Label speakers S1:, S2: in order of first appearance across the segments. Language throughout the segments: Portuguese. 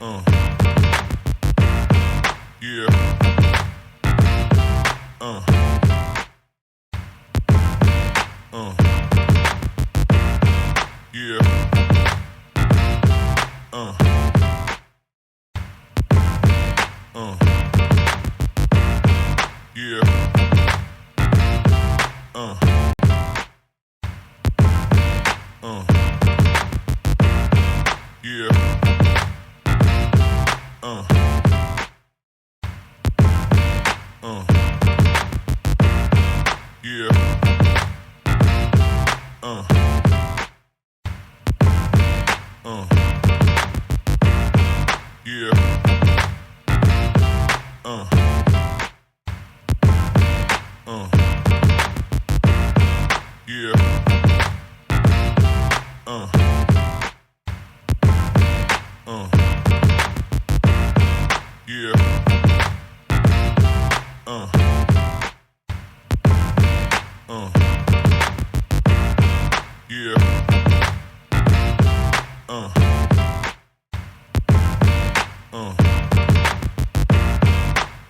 S1: Yeah. Yeah.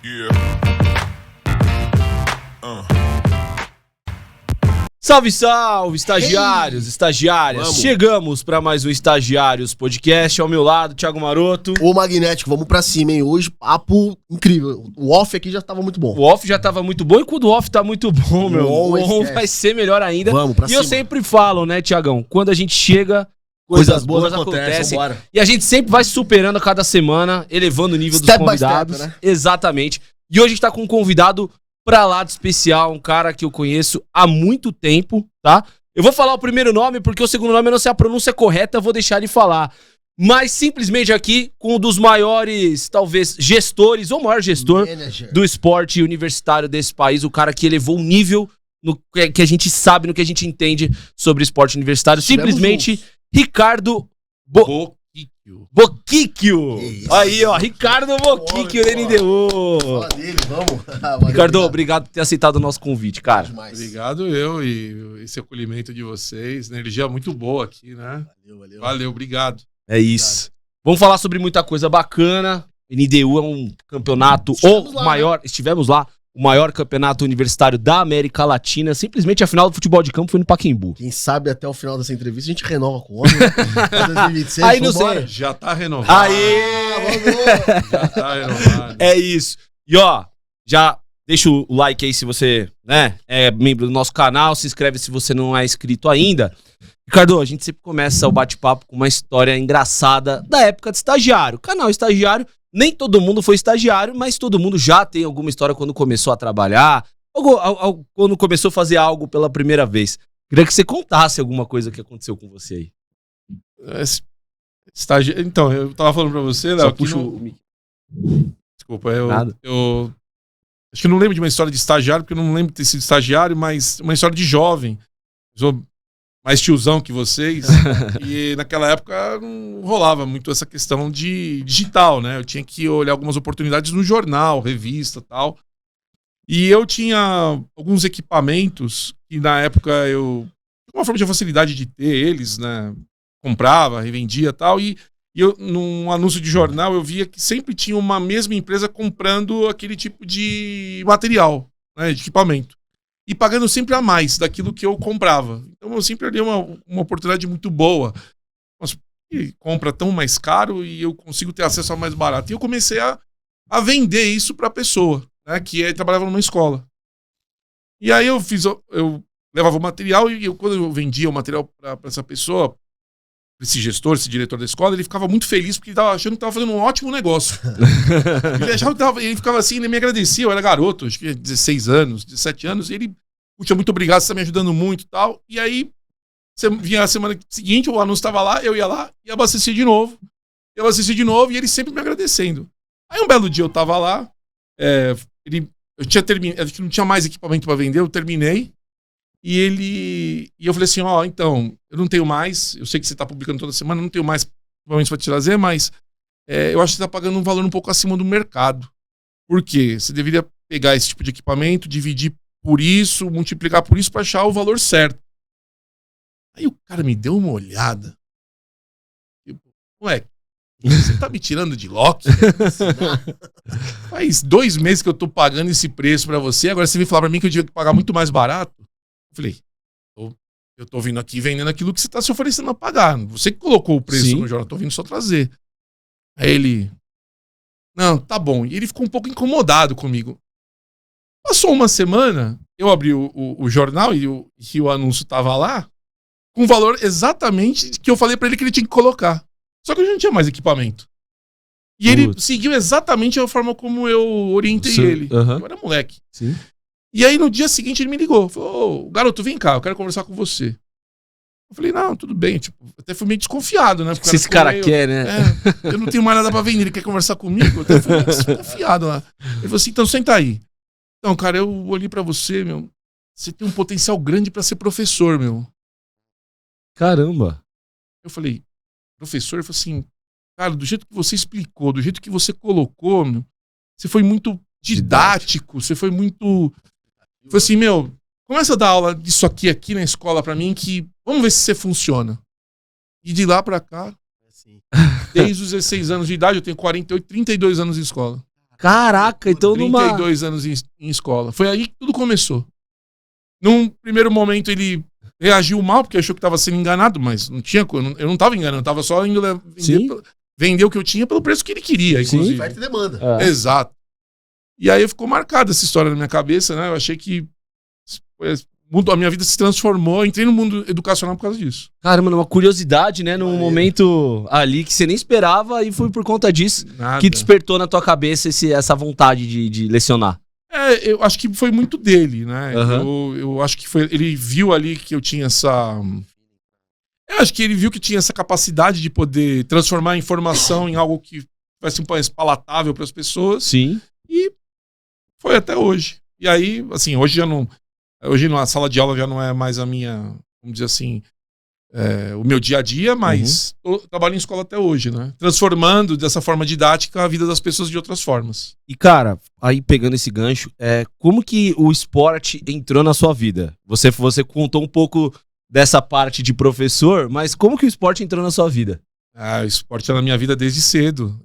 S1: Yeah.
S2: Salve, salve, estagiários, estagiárias.
S3: Vamos.
S2: Chegamos para mais um Estagiários Podcast. Ao meu lado, Thiago Maroto.
S3: Ô, Magnético, vamos pra cima, hein? Hoje, papo incrível. O off aqui já tava muito bom.
S2: O off já tava muito bom e quando o off tá muito bom, meu,
S3: On,
S2: o on
S3: esquece.
S2: vai ser melhor ainda.
S3: Vamos pra
S2: E
S3: cima.
S2: eu sempre falo, né, Thiagão, quando a gente chega, coisas boas acontecem.
S3: Vambora.
S2: E a gente sempre vai se superando a cada semana, elevando o nível
S3: Step
S2: dos
S3: by step,
S2: convidados.
S3: né?
S2: Exatamente. E hoje a gente tá com um convidado pra lá de especial, um cara que eu conheço há muito tempo, tá? Eu vou falar o primeiro nome porque o segundo nome eu não sei a pronúncia correta, eu vou deixar ele falar. Mas simplesmente aqui com um dos maiores, talvez, gestores, ou maior gestor
S3: Manager.
S2: do esporte universitário desse país, o cara que elevou o nível no que a gente sabe, no que a gente entende sobre esporte universitário.
S3: Estivemos
S2: Simplesmente
S3: juntos.
S2: Ricardo Boquicchio.
S3: Que isso.
S2: Aí, ó, Ricardo Boquicchio da NDU.
S3: Fala dele, vamos. Valeu,
S2: Ricardo, obrigado por ter aceitado o nosso convite, cara.
S3: Demais.
S4: Obrigado eu e esse acolhimento de vocês. Energia muito boa aqui, né?
S3: Valeu.
S4: Valeu, obrigado.
S2: É isso. Vamos falar sobre muita coisa bacana. NDU é um campeonato,
S3: Estivemos
S2: o
S3: lá,
S2: maior, estivemos lá, o maior campeonato universitário da América Latina. Simplesmente a final do futebol de campo foi no Pacaembu.
S3: Quem sabe até o final dessa entrevista a gente renova com o homem, né? Pra 2026,
S2: Aí não
S3: vambora.
S2: sei.
S4: Já tá renovado.
S2: Aê!
S4: Já tá renovado.
S2: É isso. E ó, já deixa o like aí se você, né, é membro do nosso canal, se inscreve se você não é inscrito ainda. Ricardo, a gente sempre começa o bate-papo com uma história engraçada da época de estagiário. Canal estagiário, nem todo mundo foi estagiário, mas todo mundo já tem alguma história quando começou a trabalhar, quando começou a fazer algo pela primeira vez. Queria que você contasse alguma coisa que aconteceu com você aí.
S4: Então, eu tava falando pra você, Léo,
S2: Só
S4: que
S2: puxa
S4: não-
S2: o mic.
S4: Desculpa,
S2: Nada.
S4: eu acho que eu não lembro de uma história de estagiário, porque eu não lembro de ter sido estagiário, mas uma história de jovem. Eu sou mais tiozão que vocês. E naquela época não rolava muito essa questão de digital, né? Eu tinha que olhar algumas oportunidades no jornal, revista e tal. E eu tinha alguns equipamentos que na época eu tinha uma forma de facilidade de ter eles, né? Comprava, revendia e tal. E eu, num anúncio de jornal, eu via que sempre tinha uma mesma empresa comprando aquele tipo de material, né? De equipamento. E pagando sempre a mais daquilo que eu comprava. Então eu sempre olhei uma oportunidade muito boa. Mas que compra tão mais caro e eu consigo ter acesso a mais barato. E eu comecei a vender isso para a pessoa, né, que trabalhava numa escola. E aí eu levava o material e quando eu vendia o material para essa pessoa, pra esse gestor, esse diretor da escola, ele ficava muito feliz porque ele estava achando que estava fazendo um ótimo negócio. Ele achava que ele ficava assim, ele me agradecia, eu era garoto, acho que 16 anos, 17 anos, e ele, puxa, muito obrigado, você tá me ajudando muito e tal. E aí, vinha a semana seguinte, o anúncio estava lá, eu ia lá e abastecia de novo. E ele sempre me agradecendo. Aí um belo dia eu tava lá, eu tinha terminado, a gente não tinha mais equipamento para vender, eu terminei. E eu falei assim, então, eu não tenho mais, eu sei que você tá publicando toda semana, eu não tenho mais equipamentos para te trazer, mas eu acho que você tá pagando um valor um pouco acima do mercado. Por quê? Você deveria pegar esse tipo de equipamento, dividir por isso, multiplicar por isso para achar o valor certo. Aí o cara me deu uma olhada. Tipo, ué, Você tá me tirando de Loki? Faz 2 meses que eu tô pagando esse preço pra você, agora você vem falar pra mim que eu devia pagar muito mais barato? Eu falei, eu tô vindo aqui vendendo aquilo que você tá se oferecendo a pagar. Você que colocou o preço no jornal, eu tô vindo só trazer. Aí ele, não, tá bom. E ele ficou um pouco incomodado comigo. Passou uma semana, eu abri o jornal e o anúncio tava lá, com o valor exatamente que eu falei pra ele que ele tinha que colocar. Só que eu já não tinha mais equipamento. E ele seguiu exatamente a forma como eu orientei ele. Eu era moleque.
S2: Sim.
S4: E aí no dia seguinte ele me ligou. Falou, garoto, vem cá, eu quero conversar com você. Eu falei, não, tudo bem. Tipo, até fui meio desconfiado, né?
S2: O que esse cara quer, né?
S4: Eu não tenho mais nada pra vender, ele quer conversar comigo. Eu até fui meio desconfiado lá. Ele falou assim, então senta aí. Então, cara, eu olhei pra você, meu. Você tem um potencial grande pra ser professor, meu.
S2: Caramba.
S4: Eu falei, professor? Ele falou assim, cara, do jeito que você explicou, do jeito que você colocou, meu, você foi muito didático, você foi muito... Foi assim, meu, começa a dar aula disso aqui na escola pra mim, que vamos ver se você funciona. E de lá pra cá, desde os 16 anos de idade, eu tenho 48, 32 anos em escola.
S2: Caraca, então
S4: 32 anos em escola. Foi aí que tudo começou. Num primeiro momento ele reagiu mal, porque achou que estava sendo enganado, mas não tinha, eu não estava enganando, eu estava só indo vender o que eu tinha pelo preço que ele queria, inclusive.
S3: Oferta e demanda.
S4: Exato. E aí ficou marcada essa história na minha cabeça, né? Eu achei que a minha vida se transformou, entrei no mundo educacional por causa disso.
S2: Caramba, uma curiosidade, né? Num momento ali que você nem esperava e foi por conta disso que despertou na tua cabeça essa vontade de lecionar.
S4: Eu acho que foi muito dele, né? Eu acho que ele viu ali que eu tinha essa... Eu acho que ele viu que tinha essa capacidade de poder transformar a informação em algo que fosse mais palatável para as pessoas.
S2: Sim.
S4: E foi até hoje. E aí, assim, hoje na sala de aula já não é mais a minha, vamos dizer assim, o meu dia a dia, mas eu trabalho em escola até hoje, né? Transformando dessa forma didática a vida das pessoas de outras formas.
S2: E cara, aí pegando esse gancho, como que o esporte entrou na sua vida? Você contou um pouco dessa parte de professor, mas como que o esporte entrou na sua vida?
S4: O esporte é na minha vida desde cedo,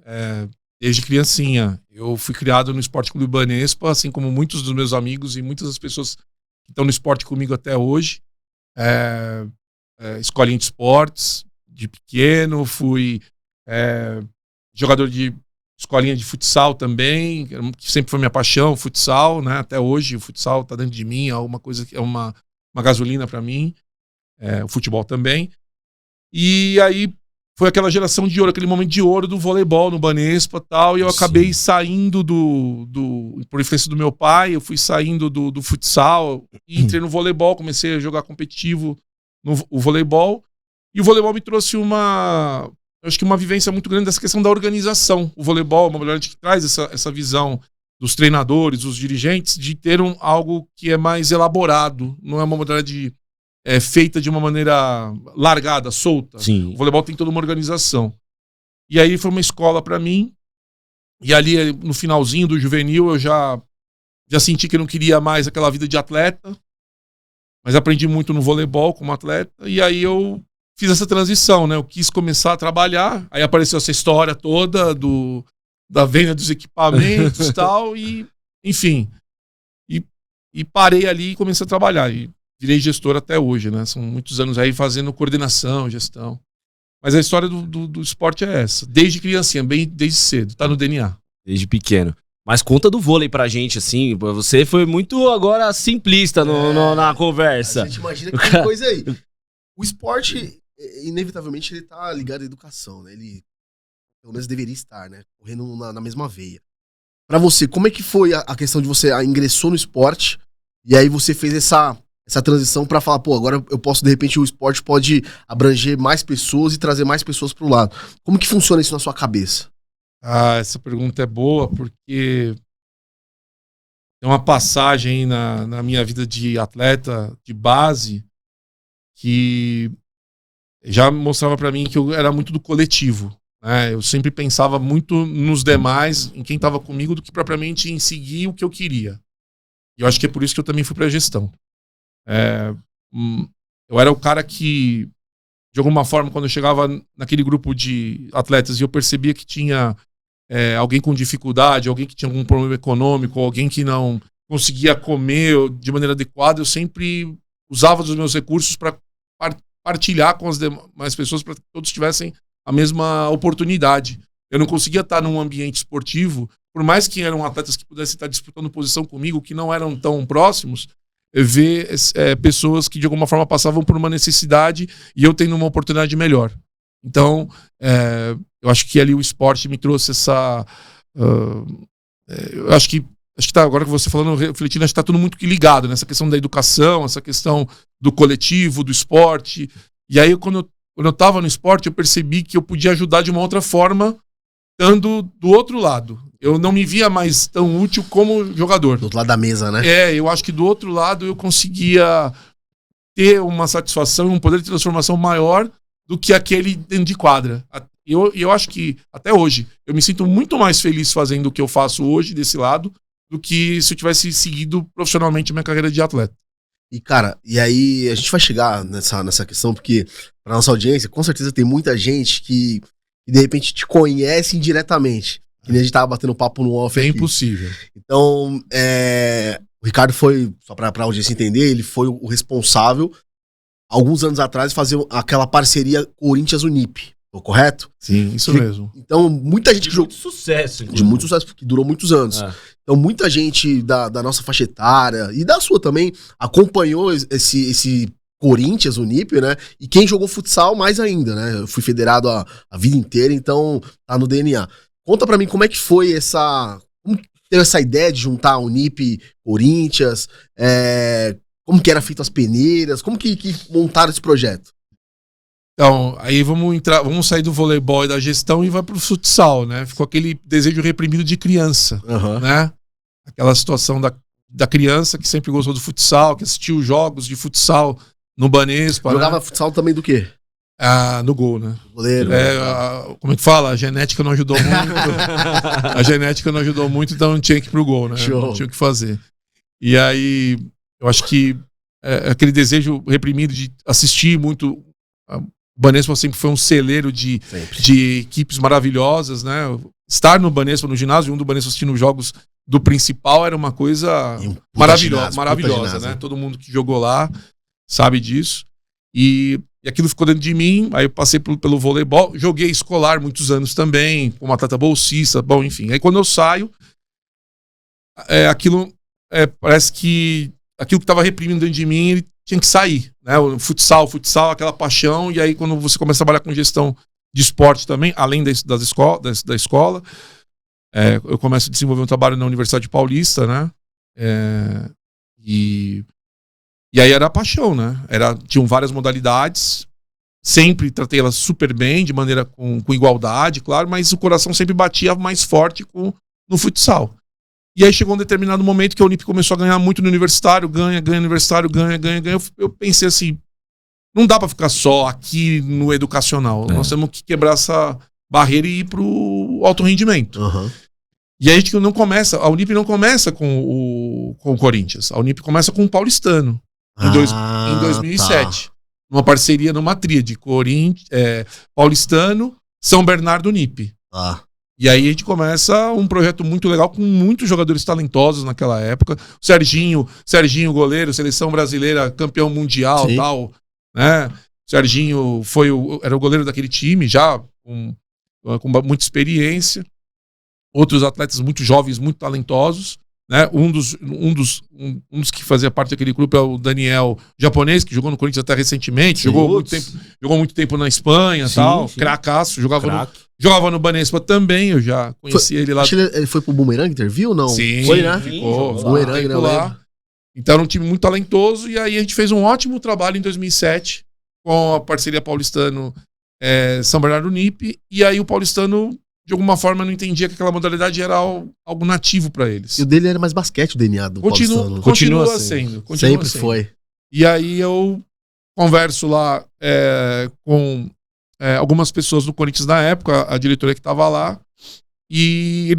S4: desde criancinha. Eu fui criado no Esporte Clube Banespa, assim como muitos dos meus amigos e muitas das pessoas que estão no esporte comigo até hoje. Escolinha de esportes, de pequeno, fui jogador de escolinha de futsal também, que sempre foi minha paixão, o futsal, né? Até hoje o futsal tá dentro de mim, é uma coisa que é uma gasolina para mim, o futebol também. E aí foi aquela geração de ouro, aquele momento de ouro do voleibol no Banespa e tal, e eu acabei saindo por influência do meu pai, eu fui saindo do futsal e entrei no voleibol, comecei a jogar competitivo no voleibol, e o voleibol me trouxe uma vivência muito grande dessa questão da organização. O voleibol é uma modalidade que traz essa visão dos treinadores, dos dirigentes, de ter algo que é mais elaborado, não é uma modalidade feita de uma maneira largada, solta.
S2: Sim.
S4: O voleibol tem toda uma organização. E aí foi uma escola para mim, e ali no finalzinho do juvenil eu já senti que eu não queria mais aquela vida de atleta, mas aprendi muito no voleibol como atleta, e aí eu fiz essa transição, né? Eu quis começar a trabalhar, aí apareceu essa história toda da venda dos equipamentos e tal, e enfim. E parei ali e comecei a trabalhar. E virei gestor até hoje, né? São muitos anos aí fazendo coordenação, gestão. Mas a história do esporte é essa. Desde criancinha, desde cedo, tá no DNA.
S2: Desde pequeno. Mas conta do vôlei pra gente, assim. Você foi muito agora simplista na conversa.
S3: A gente imagina que tem coisa aí. O esporte, inevitavelmente, ele tá ligado à educação, né? Ele, pelo menos, deveria estar, né? Correndo na mesma veia. Pra você, como é que foi a questão de você ingressou no esporte e aí você fez essa transição pra falar, pô, agora eu posso, de repente, o esporte pode abranger mais pessoas e trazer mais pessoas pro lado. Como que funciona isso na sua cabeça?
S4: Essa pergunta é boa porque tem uma passagem aí na minha vida de atleta de base que já mostrava pra mim que eu era muito do coletivo, né? Eu sempre pensava muito nos demais, em quem estava comigo, do que propriamente em seguir o que eu queria. E eu acho que é por isso que eu também fui pra gestão. Eu era o cara que de alguma forma, quando eu chegava naquele grupo de atletas e eu percebia que tinha alguém com dificuldade, alguém que tinha algum problema econômico, alguém que não conseguia comer de maneira adequada, eu sempre usava dos meus recursos para partilhar com as demais pessoas para que todos tivessem a mesma oportunidade. Eu não conseguia estar num ambiente esportivo, por mais que eram atletas que pudessem estar disputando posição comigo, que não eram tão próximos, ver pessoas que de alguma forma passavam por uma necessidade e eu tendo uma oportunidade melhor. Então, eu acho que ali o esporte me trouxe essa... eu acho que tá, agora que você falando, refletindo, acho que tá tudo muito ligado nessa questão da educação, essa questão do coletivo, do esporte. E aí, quando eu tava no esporte, eu percebi que eu podia ajudar de uma outra forma, estando do outro lado. Eu não me via mais tão útil como jogador.
S3: Do outro lado da mesa, né?
S4: Eu acho que do outro lado eu conseguia ter uma satisfação e um poder de transformação maior do que aquele dentro de quadra. Eu acho que, até hoje, eu me sinto muito mais feliz fazendo o que eu faço hoje, desse lado, do que se eu tivesse seguido profissionalmente a minha carreira de atleta.
S3: E, cara, e aí a gente vai chegar nessa questão, porque pra nossa audiência, com certeza tem muita gente que de repente te conhece indiretamente. Que nem a gente tava batendo papo no off aqui.
S4: É impossível.
S3: Então, o Ricardo foi, só pra audiência entender, ele foi o responsável, alguns anos atrás, de fazer aquela parceria Corinthians-Unip. Tô correto?
S4: Sim, isso mesmo.
S3: Então, muita gente
S2: De
S3: que jogou.
S2: muito sucesso.
S3: De muito sucesso, porque durou muitos anos. Então, muita gente da nossa faixa etária e da sua também acompanhou esse Corinthians, Unip, né? E quem jogou futsal, mais ainda, né? Eu fui federado a vida inteira, então tá no DNA. Conta pra mim como é que foi como teve essa ideia de juntar a Unip, Corinthians, como que era feito as peneiras, como que montaram esse projeto?
S4: Então, aí vamos sair do voleibol e da gestão e vai pro futsal, né? Ficou aquele desejo reprimido de criança, né? Aquela situação da criança que sempre gostou do futsal, que assistiu jogos de futsal no Banespa.
S3: Jogava
S4: né?
S3: futsal também do quê?
S4: No gol, né?
S3: Goleiro.
S4: Como é que fala? A genética não ajudou muito. A genética não ajudou muito, então não tinha que ir pro gol, né?
S3: Show.
S4: Não tinha o que fazer. E aí, eu acho que aquele desejo reprimido de assistir muito. O Banespa sempre foi um celeiro de equipes maravilhosas, né? Estar no Banespa, no ginásio, um do Banespa assistindo jogos do principal era uma coisa maravilhosa, né? Todo mundo que jogou lá sabe disso. E aquilo ficou dentro de mim, aí eu passei pelo voleibol, joguei escolar muitos anos também, como atleta bolsista, bom, enfim. Aí quando eu saio, parece que aquilo que estava reprimindo dentro de mim, ele tinha que sair, né? O futsal, aquela paixão, e aí quando você começa a trabalhar com gestão de esporte também, além da escola, eu começo a desenvolver um trabalho na Universidade Paulista, né? E aí era a paixão, né? Tinham várias modalidades, sempre tratei elas super bem, de maneira com igualdade, claro, mas o coração sempre batia mais forte no futsal. E aí chegou um determinado momento que a Unip começou a ganhar muito no universitário, ganha universitário, ganha. Eu pensei assim, não dá pra ficar só aqui no educacional, nós temos que quebrar essa barreira e ir pro alto rendimento. E aí a Unip não começa com o Corinthians, a Unip começa com o Paulistano. Em 2007. Tá. Numa parceria, numa tríade. Paulistano, São Bernardo, Unip. E aí a gente começa um projeto muito legal com muitos jogadores talentosos naquela época. O Serginho, goleiro, seleção brasileira, campeão mundial e tal. Né? O Serginho era o goleiro daquele time, já com muita experiência. Outros atletas muito jovens, muito talentosos. Né? Um dos que fazia parte daquele grupo é o Daniel, japonês, que jogou no Corinthians até recentemente, jogou muito tempo na Espanha, tal, cracaço, jogava no Banespa também, eu já conheci ele lá.
S3: Ele foi pro Boomerang Interview, não?
S4: Sim,
S3: foi, né?
S4: Ficou
S3: Boomerang, né?
S4: Lá. Então era um time muito talentoso, e aí a gente fez um ótimo trabalho em 2007 com a parceria Paulistano São Bernardo Unip, e aí o Paulistano de alguma forma não entendia que aquela modalidade era algo nativo pra eles.
S3: E o dele era mais basquete, o DNA do Paulistano.
S4: Continua sendo.
S3: Sempre foi.
S4: E aí eu converso lá com algumas pessoas do Corinthians na época, a diretoria que estava lá, e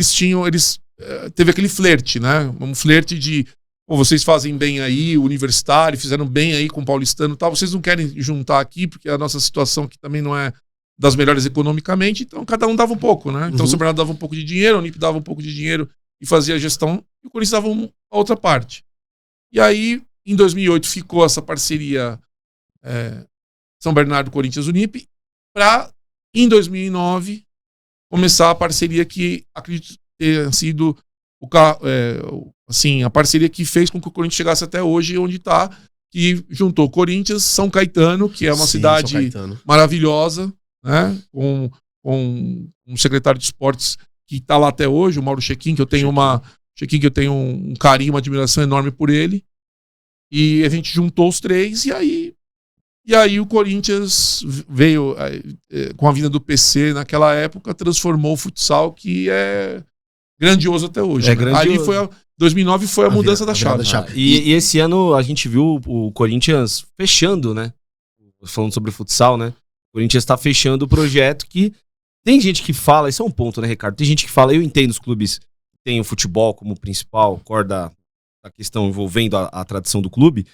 S4: teve aquele flerte, né? Um flerte de pô, vocês fazem bem aí, o Universitário, fizeram bem aí com o Paulistano e tal, vocês não querem juntar aqui, porque a nossa situação aqui também não é das melhores economicamente, então cada um dava um pouco, né? Então o São Bernardo dava um pouco de dinheiro, a Unip dava um pouco de dinheiro e fazia a gestão, e o Corinthians dava a outra parte. E aí, em 2008, ficou essa parceria São Bernardo, Corinthians, Unip, para, em 2009, começar a parceria que acredito ter sido a parceria que fez com que o Corinthians chegasse até hoje onde está, que juntou Corinthians, São Caetano, que é uma cidade maravilhosa, né? Com um secretário de esportes que está lá até hoje, o Mauro Chequim, que eu tenho um carinho, uma admiração enorme por ele. E a gente juntou os três, e aí o Corinthians veio, com a vinda do PC naquela época, transformou o futsal, que é grandioso até hoje. Ali 2009 foi a mudança da chave.
S2: E esse ano a gente viu o Corinthians fechando, né? Falando sobre o futsal, né? O Corinthians está fechando o projeto que tem gente que fala, esse é um ponto, né, Ricardo? Tem gente que fala, eu entendo os clubes que têm o futebol como principal, corda a questão envolvendo a tradição do clube,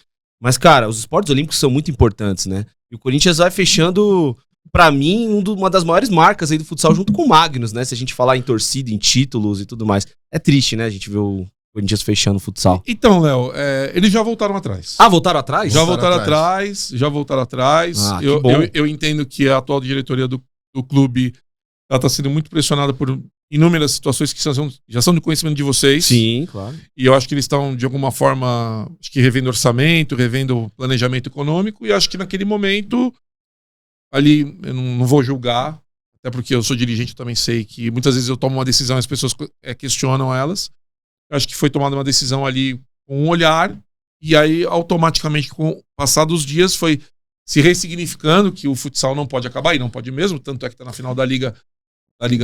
S2: mas, cara, os esportes olímpicos são muito importantes, né? E o Corinthians vai fechando, pra mim, uma das maiores marcas aí do futsal, junto com o Magnus, né? Se a gente falar em torcida, em títulos e tudo mais. É triste, né? A gente vê o Corinthians fechando o futsal.
S4: Então, Léo, eles já voltaram atrás.
S2: Ah, voltaram atrás?
S4: Já voltaram atrás. Eu entendo que a atual diretoria do clube ela tá sendo muito pressionada por inúmeras situações que já são de conhecimento de vocês.
S2: Sim, claro.
S4: E eu acho que eles estão, de alguma forma, revendo orçamento, revendo planejamento econômico, e acho que naquele momento, ali, eu não vou julgar, até porque eu sou dirigente, eu também sei que muitas vezes eu tomo uma decisão e as pessoas questionam elas. Eu acho que foi tomada uma decisão ali com um olhar, e aí, automaticamente, com o passar dos dias, foi se ressignificando que o futsal não pode acabar, e não pode mesmo, tanto é que está na final da Liga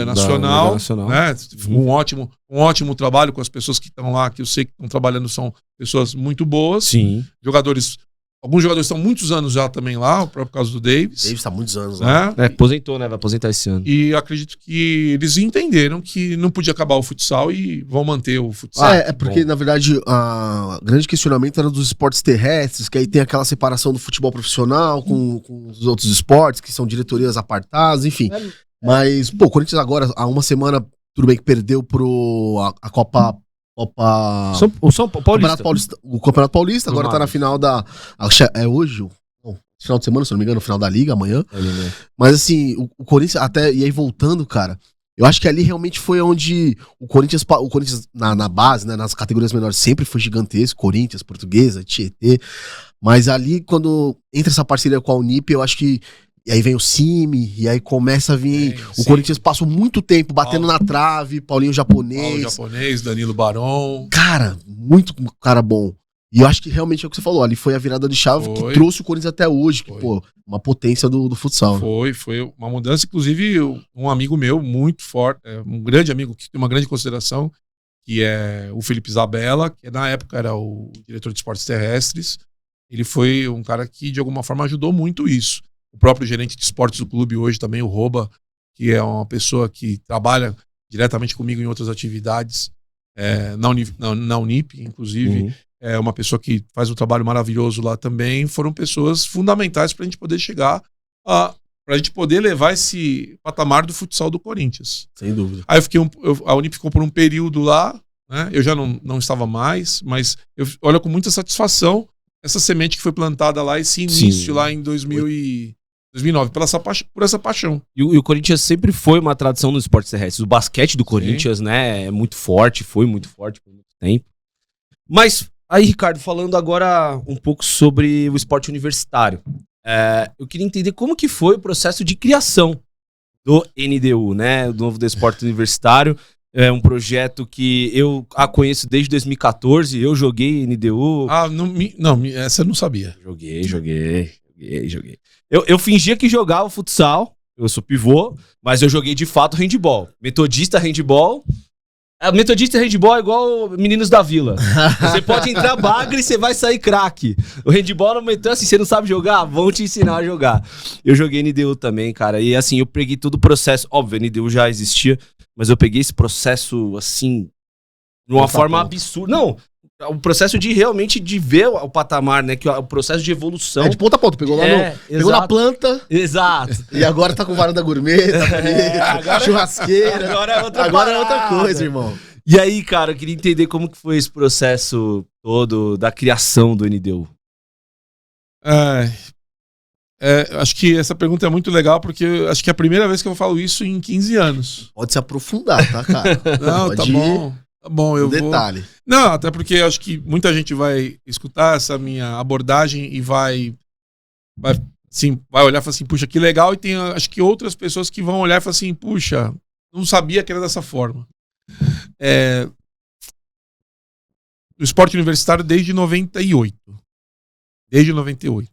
S4: Nacional, né? Um ótimo trabalho com as pessoas que estão lá, que eu sei que estão trabalhando, são pessoas muito boas.
S2: Sim.
S4: Alguns jogadores estão muitos anos já também lá, o próprio caso do Davis.
S3: Davis está muitos anos lá.
S2: Aposentou, né? Vai aposentar esse ano.
S4: E acredito que eles entenderam que não podia acabar o futsal e vão manter o futsal.
S3: Porque, na verdade, o grande questionamento era dos esportes terrestres, que aí tem aquela separação do futebol profissional com os outros esportes, que são diretorias apartadas, enfim. Mas, o Corinthians agora, há uma semana, tudo bem que perdeu a Copa... O Campeonato Paulista, agora tá na final é hoje? Final de semana, se não me engano, no final da Liga, amanhã. Mas assim, o Corinthians, até, e aí voltando, cara, eu acho que ali realmente foi onde o Corinthians na base, né, nas categorias menores, sempre foi gigantesco, Corinthians, Portuguesa, Tietê, mas ali, quando entra essa parceria com a Unip, eu acho que e aí vem o Cime, e aí começa a vir... O Corinthians passou muito tempo batendo na trave, Paulinho Japonês,
S4: Danilo Barão.
S3: Cara, muito cara bom. E eu acho que realmente é o que você falou, ali foi a virada de chave que trouxe o Corinthians até hoje, que, uma potência do futsal.
S4: Foi uma mudança, inclusive um amigo meu muito forte, um grande amigo que tem uma grande consideração, que é o Felipe Isabella, que na época era o diretor de esportes terrestres. Ele foi um cara que de alguma forma ajudou muito isso. O próprio gerente de esportes do clube hoje também, o Roba, que é uma pessoa que trabalha diretamente comigo em outras atividades, na Unip, inclusive, é uma pessoa que faz um trabalho maravilhoso lá também. Foram pessoas fundamentais para a gente poder chegar para a gente poder levar esse patamar do futsal do Corinthians.
S3: Sem dúvida.
S4: Aí a Unip ficou por um período lá, né? Eu já não estava mais, mas eu olho com muita satisfação essa semente que foi plantada lá, esse início lá em 2009, por essa paixão.
S2: E o Corinthians sempre foi uma tradição nos esportes terrestres. O basquete do Corinthians, né, é muito forte, foi muito forte por muito tempo. Mas, aí, Ricardo, falando agora um pouco sobre o esporte universitário. Eu queria entender como que foi o processo de criação do NDU, né, do Novo Desporto Universitário. É um projeto que eu conheço desde 2014, eu joguei NDU.
S4: Essa eu não sabia.
S2: Joguei. Eu fingia que jogava futsal, eu sou pivô, mas eu joguei de fato handball. Metodista handball. Metodista handball é igual meninos da vila. Você pode entrar bagre e você vai sair craque. O handball não então assim, você não sabe jogar? Vão te ensinar a jogar. Eu joguei NDU também, cara. E assim, eu peguei todo o processo. Óbvio, NDU já existia, mas eu peguei esse processo, assim, de uma forma absurda. Não, O processo de realmente de ver o patamar, né? Que o processo de evolução.
S3: É de ponta a ponta. Pegou lá pegou na planta.
S2: Exato.
S3: E agora tá com varanda gourmet, tá bonito, churrasqueira.
S2: Agora é outra
S3: Agora é
S2: parada.
S3: outra coisa, irmão.
S2: E aí, cara, eu queria entender como que foi esse processo todo da criação do NDU.
S4: Acho que essa pergunta é muito legal, porque acho que é a primeira vez que eu falo isso em 15 anos.
S3: Pode se aprofundar, tá, cara?
S4: Não,
S3: Pode
S4: tá
S3: ir
S4: bom. Tá bom, eu
S3: no detalhe.
S4: Não, até porque acho que muita gente vai escutar essa minha abordagem e vai olhar e falar assim, puxa, que legal. E tem, acho que outras pessoas que vão olhar e falar assim, puxa, não sabia que era dessa forma. O esporte universitário desde 98. Desde 98.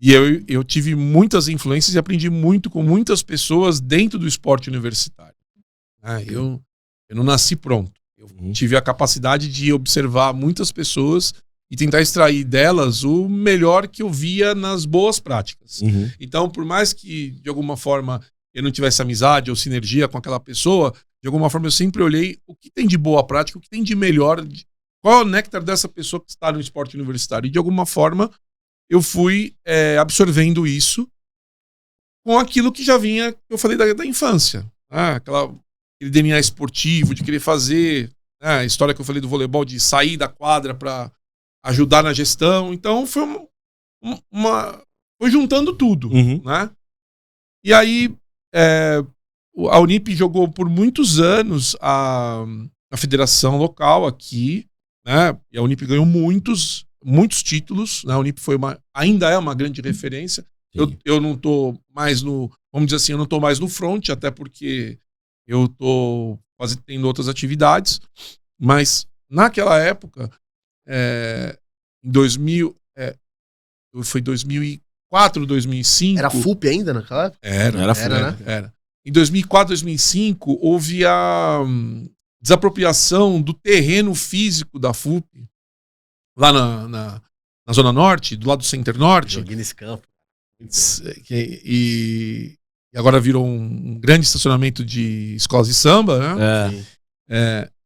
S4: E eu tive muitas influências e aprendi muito com muitas pessoas dentro do esporte universitário. Eu não nasci pronto. Eu tive a capacidade de observar muitas pessoas e tentar extrair delas o melhor que eu via nas boas práticas. Então, por mais que, de alguma forma, eu não tivesse amizade ou sinergia com aquela pessoa, de alguma forma eu sempre olhei o que tem de boa prática, o que tem de melhor, qual é o néctar dessa pessoa que está no esporte universitário. E, de alguma forma, eu fui absorvendo isso com aquilo que já vinha, eu falei, da infância. Aquele DNA esportivo, de querer fazer, a história que eu falei do voleibol, de sair da quadra para ajudar na gestão. Então, foi foi juntando tudo, né? E aí, a Unip jogou por muitos anos a federação local aqui, né? E a Unip ganhou muitos títulos, né? A Unip ainda é uma grande referência. Eu não tô mais vamos dizer assim, eu não tô mais no front, até porque eu tô quase tendo outras atividades, mas naquela época, em 2000, foi 2004, 2005...
S3: Era FUP ainda naquela época?
S2: Era FUP,
S3: né?
S4: Era. Em 2004, 2005, houve a desapropriação do terreno físico da FUP, lá na Zona Norte, do lado do Center Norte.
S3: Joguei nesse campo.
S4: E agora virou um grande estacionamento de escolas de samba, né?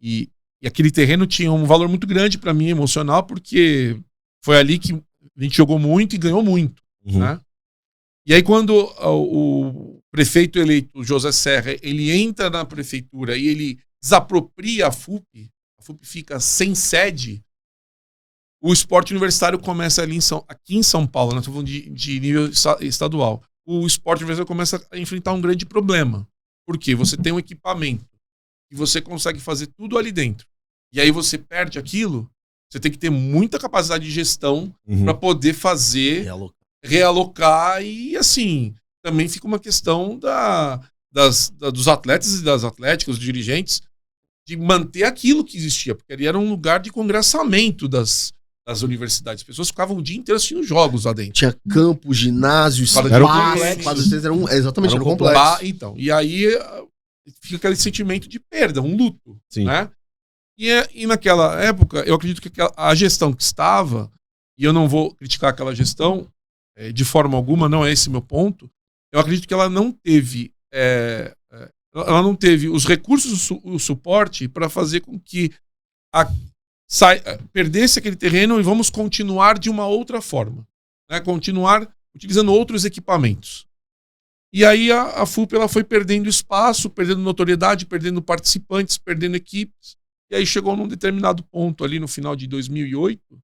S4: E aquele terreno tinha um valor muito grande para mim, emocional, porque foi ali que a gente jogou muito e ganhou muito, né? E aí quando o prefeito eleito, José Serra, ele entra na prefeitura e ele desapropria a FUP fica sem sede, o esporte universitário começa ali aqui em São Paulo, nós estamos falando de nível estadual. O esporte universitário começa a enfrentar um grande problema. Por quê? Você tem um equipamento e você consegue fazer tudo ali dentro. E aí você perde aquilo, você tem que ter muita capacidade de gestão para poder fazer, realocar e assim, também fica uma questão dos atletas e das atléticas, dos dirigentes, de manter aquilo que existia, porque ali era um lugar de congressamento das universidades. As pessoas ficavam o dia inteiro assistindo jogos lá dentro.
S3: Tinha campo, ginásio,
S4: era
S3: exatamente, era um complexo.
S4: Então, e aí fica aquele sentimento de perda, um luto.
S2: Sim.
S4: Né? E naquela época, eu acredito que a gestão que estava, e eu não vou criticar aquela gestão de forma alguma, não é esse meu ponto, eu acredito que ela não teve os recursos, o suporte para fazer com que perdesse aquele terreno e vamos continuar de uma outra forma, né? Continuar utilizando outros equipamentos. E aí a FUP ela foi perdendo espaço, perdendo notoriedade, perdendo participantes, perdendo equipes, e aí chegou num determinado ponto ali no final de 2008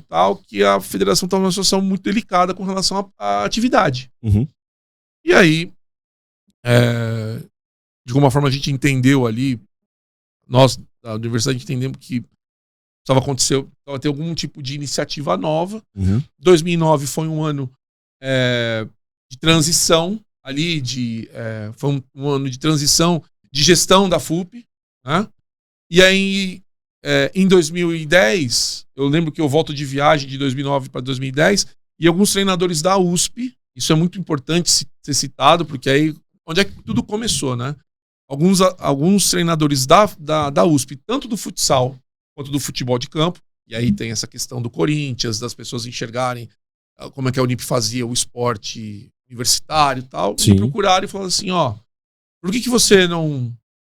S4: tal, que a federação estava numa situação muito delicada com relação à atividade. E aí, de alguma forma a gente entendeu ali, nós da universidade entendemos que precisava ter algum tipo de iniciativa nova. 2009 foi um ano de transição ali, foi um ano de transição de gestão da FUP, né? E aí em 2010, eu lembro que eu volto de viagem de 2009 para 2010 e alguns treinadores da USP, isso é muito importante ser citado, porque aí onde é que tudo começou, né? Alguns treinadores da USP, tanto do futsal quanto do futebol de campo, e aí tem essa questão do Corinthians, das pessoas enxergarem como é que a Unip fazia o esporte universitário e tal, me procuraram e falaram assim, por que você não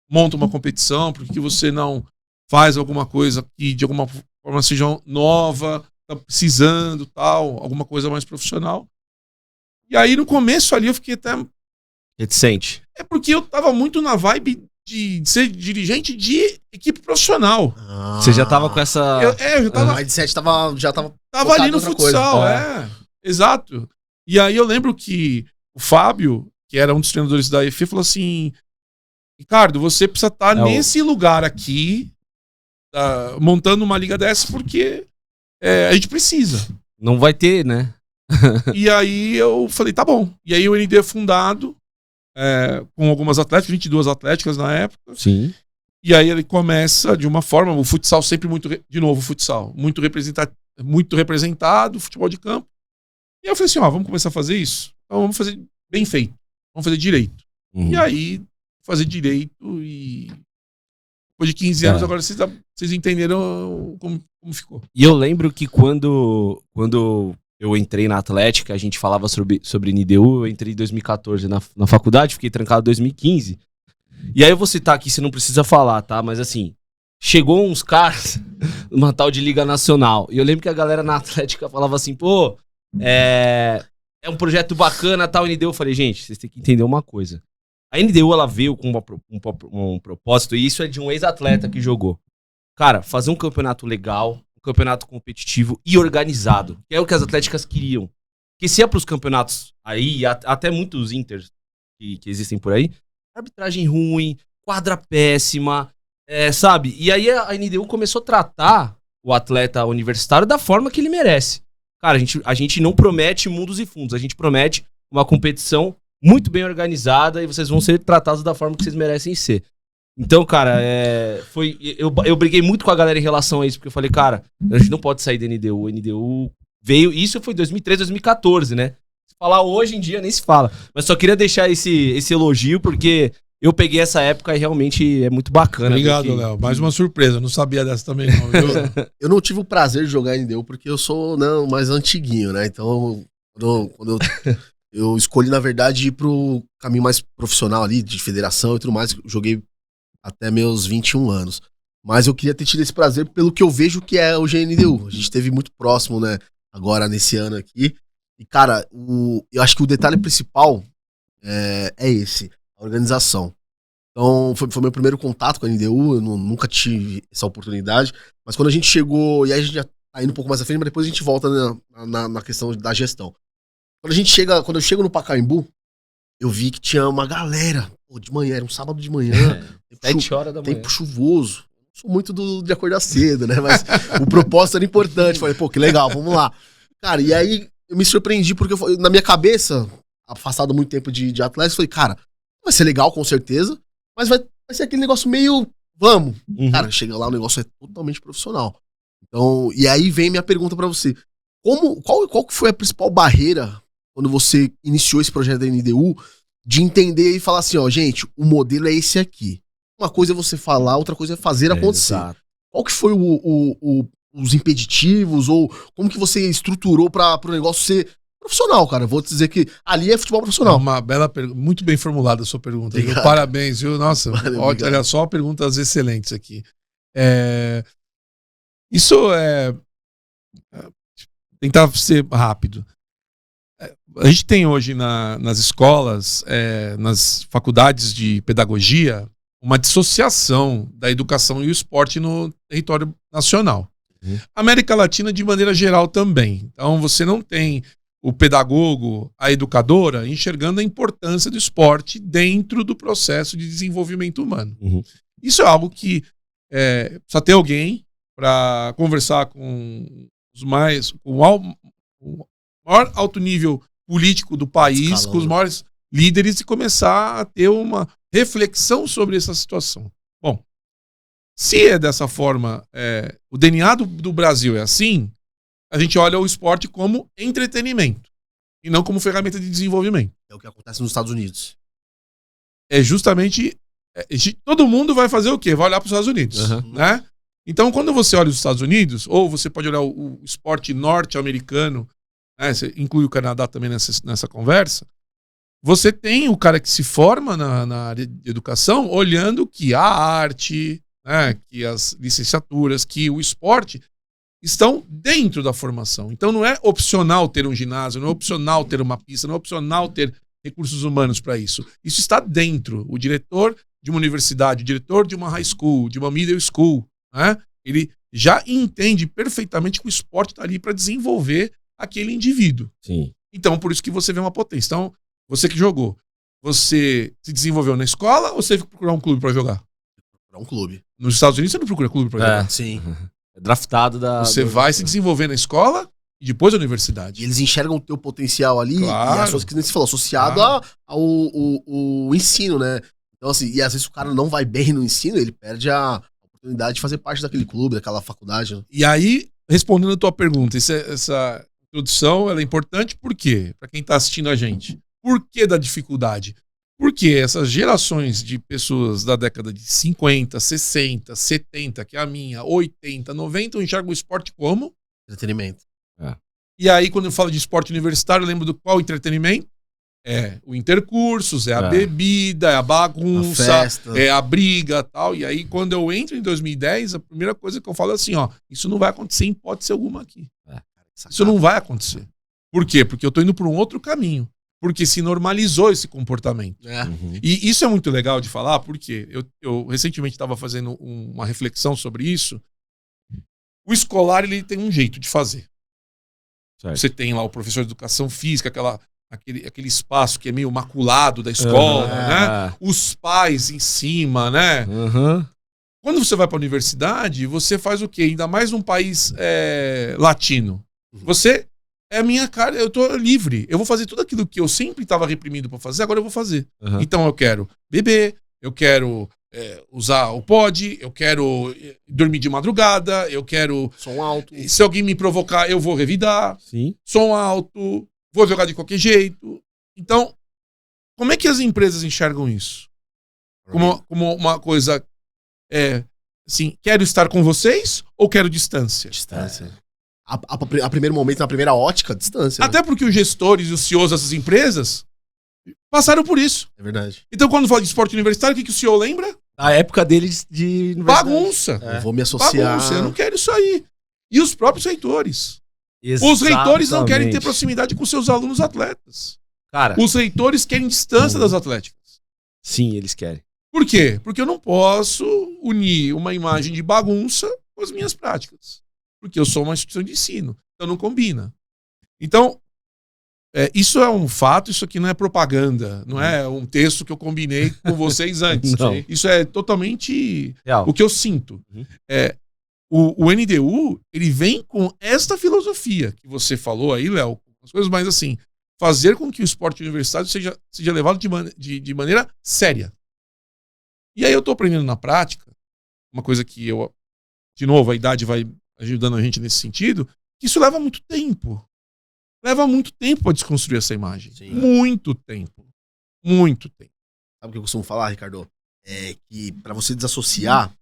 S4: monta uma competição, por que você não faz alguma coisa que de alguma forma seja nova, tá precisando, tal, alguma coisa mais profissional. E aí no começo ali eu fiquei até
S2: reticente.
S4: É porque eu tava muito na vibe de ser dirigente de equipe profissional.
S2: Você já tava com essa...
S4: Eu já tava...
S3: O mindset já tava
S4: ali no
S3: em outra
S4: futsal,
S3: coisa.
S4: Exato. E aí eu lembro que o Fábio, que era um dos treinadores da EFI, falou assim: Ricardo, você precisa estar nesse lugar aqui, montando uma liga dessa, porque a gente precisa.
S2: Não vai ter, né?
S4: E aí eu falei, tá bom. E aí o ND é fundado, com algumas atléticas, 22 atléticas na época.
S2: Sim.
S4: E aí ele começa de uma forma, o futsal sempre muito, de novo, o futsal, muito representado, futebol de campo. E eu falei assim, vamos começar a fazer isso? Então vamos fazer bem feito, vamos fazer direito. E aí, fazer direito e... Depois de 15 anos, agora vocês entenderam como ficou.
S2: E eu lembro que quando eu entrei na Atlética, a gente falava sobre NDU, eu entrei em 2014 na faculdade, fiquei trancado em 2015. E aí eu vou citar aqui, você não precisa falar, tá? Mas assim, chegou uns caras numa tal de Liga Nacional. E eu lembro que a galera na Atlética falava assim, pô, é um projeto bacana, tal, NDU. Eu falei, gente, vocês têm que entender uma coisa. A NDU, ela veio com um propósito, e isso é de um ex-atleta que jogou. Cara, fazer um campeonato legal, um campeonato competitivo e organizado, que é o que as atléticas queriam. Porque se é pros campeonatos aí, até muitos inters que existem por aí, arbitragem ruim, quadra péssima, sabe? E aí a NDU começou a tratar o atleta universitário da forma que ele merece. Cara, a gente não promete mundos e fundos, a gente promete uma competição muito bem organizada e vocês vão ser tratados da forma que vocês merecem ser. Então, cara, eu briguei muito com a galera em relação a isso, porque eu falei, cara, a gente não pode sair da NDU. A NDU veio, isso foi 2013, 2014, né? Se falar hoje em dia, nem se fala. Mas só queria deixar esse elogio, porque eu peguei essa época e realmente é muito bacana.
S4: Obrigado, Léo. Mais uma surpresa, não sabia dessa também não.
S3: Eu não tive o prazer de jogar NDU, porque eu sou mais antiguinho, né? Então, quando eu escolhi, na verdade, ir pro caminho mais profissional ali, de federação e tudo mais, joguei até meus 21 anos. Mas eu queria ter tido esse prazer pelo que eu vejo que é o GNDU. A gente esteve muito próximo, né, agora nesse ano aqui. E, cara, eu acho que o detalhe principal é esse, a organização. Então, foi meu primeiro contato com a NDU, eu nunca tive essa oportunidade. Mas quando a gente chegou, e aí a gente já tá indo um pouco mais à frente, mas depois a gente volta na questão da gestão. Quando eu chego no Pacaembu, eu vi que tinha uma galera, de manhã, era um sábado de manhã.
S2: 7 horas da manhã.
S3: Tempo chuvoso. Não sou muito de acordar cedo, né? Mas o propósito era importante. Falei, pô, que legal, vamos lá. Cara, e aí eu me surpreendi, porque na minha cabeça, afastado muito tempo de atletas, falei, cara, vai ser legal, com certeza, mas vai ser aquele negócio meio, vamos. Cara, chega lá, o negócio é totalmente profissional. Então, e aí vem minha pergunta pra você. Qual que foi a principal barreira quando você iniciou esse projeto da NDU, de entender e falar assim, gente, o modelo é esse aqui. Uma coisa é você falar, outra coisa é fazer acontecer. Exato. Qual que foi os impeditivos, ou como que você estruturou para o negócio ser profissional, cara? Vou te dizer que ali é futebol profissional.
S4: Uma bela pergunta, muito bem formulada a sua pergunta. Viu? Parabéns, viu? Nossa, olha só, perguntas excelentes aqui. Isso é... Tentar ser rápido. A gente tem hoje nas escolas, nas faculdades de pedagogia, uma dissociação da educação e o esporte no território nacional. América Latina, de maneira geral, também. Então, você não tem o pedagogo, a educadora, enxergando a importância do esporte dentro do processo de desenvolvimento humano. Isso é algo que precisa ter alguém para conversar com o maior alto nível político do país, com os maiores líderes, e começar a ter uma reflexão sobre essa situação. Bom, se é dessa forma, o DNA do Brasil é assim, a gente olha o esporte como entretenimento e não como ferramenta de desenvolvimento.
S3: É o que acontece nos Estados Unidos.
S4: É justamente... todo mundo vai fazer o quê? Vai olhar para os Estados Unidos, né? Então, quando você olha os Estados Unidos, ou você pode olhar o esporte norte-americano, você inclui o Canadá também nessa conversa, você tem o cara que se forma na área de educação olhando que a arte, né, que as licenciaturas, que o esporte estão dentro da formação. Então não é opcional ter um ginásio, não é opcional ter uma pista, não é opcional ter recursos humanos para isso. Isso está dentro. O diretor de uma universidade, o diretor de uma high school, de uma middle school, né, ele já entende perfeitamente que o esporte está ali para desenvolver aquele indivíduo.
S2: Sim.
S4: Então, por isso que você vê uma potência. Então, você que jogou, você se desenvolveu na escola ou você teve que procurar um clube para jogar?
S3: Procurar um clube.
S4: Nos Estados Unidos você não procura clube para jogar.
S3: Sim.
S2: É draftado da...
S4: Você vai se desenvolver na escola e depois na universidade.
S3: E eles enxergam o teu potencial ali,
S4: Claro.
S3: e as coisas que você falou, associado ao ensino, né? Então, assim, e às vezes o cara não vai bem no ensino, ele perde a oportunidade de fazer parte daquele clube, daquela faculdade. Né?
S4: E aí, respondendo a tua pergunta, essa introdução ela é importante por quê? Para quem está assistindo a gente. Por que da dificuldade? Porque essas gerações de pessoas da década de 50, 60, 70, que é a minha, 80, 90, enxergam o esporte como?
S3: Entretenimento.
S4: E aí, quando eu falo de esporte universitário, eu lembro do qual entretenimento? É o intercursos, é a bebida, é a bagunça,
S3: A festa.
S4: é a briga e tal. E aí, quando eu entro em 2010, a primeira coisa que eu falo é assim, ó, isso não vai acontecer em hipótese alguma aqui. Isso não vai acontecer. Por quê? Porque eu tô indo para um outro caminho. Porque se normalizou esse comportamento. E isso é muito legal de falar, porque eu recentemente estava fazendo uma reflexão sobre isso. O escolar, ele tem um jeito de fazer.
S2: Certo.
S4: Você tem lá o professor de educação física, aquele espaço que é meio maculado da escola, né? Os pais em cima, né? Quando você vai para a universidade, você faz o quê? Ainda mais num país latino. Você é a minha cara, eu tô livre. Eu vou fazer tudo aquilo que eu sempre estava reprimido para fazer, agora eu vou fazer. Então eu quero beber, eu quero usar o pod, eu quero dormir de madrugada, eu quero...
S3: Som alto.
S4: Se alguém me provocar, eu vou revidar.
S2: Sim.
S4: Som alto, vou jogar de qualquer jeito. Então, como é que as empresas enxergam isso? Como uma coisa... assim, quero estar com vocês ou quero distância?
S3: Distância. A primeiro momento, na primeira ótica, distância.
S4: Até porque os gestores e os CEOs dessas empresas passaram por isso.
S3: É verdade.
S4: Então, quando fala de esporte universitário, o que o CEO lembra?
S2: A época deles de universidade.
S4: Bagunça.
S3: Eu vou me associar.
S4: Bagunça. Eu não quero isso aí. E os próprios reitores.
S2: Exatamente.
S4: Os reitores não querem ter proximidade com seus alunos atletas.
S2: Cara,
S4: Os reitores querem distância das atléticas.
S2: sim, eles querem.
S4: Por quê? Porque eu não posso unir uma imagem de bagunça com as minhas práticas. Porque eu sou uma instituição de ensino. Então não combina. Então, isso é um fato, isso aqui não é propaganda. Não é um texto que eu combinei com vocês antes.
S2: Não.
S4: Isso é totalmente
S2: Real.
S4: o que eu sinto. O NDU, ele vem com esta filosofia que você falou aí, Léo, as coisas mais assim, fazer com que o esporte universitário seja levado de maneira séria. E aí eu tô aprendendo na prática, uma coisa que de novo, a idade vai ajudando a gente nesse sentido, que isso leva muito tempo. Leva muito tempo para desconstruir essa imagem.
S3: Sim.
S4: Muito tempo. Muito tempo.
S3: Sabe o que eu costumo falar, Ricardo? É que pra você desassociar,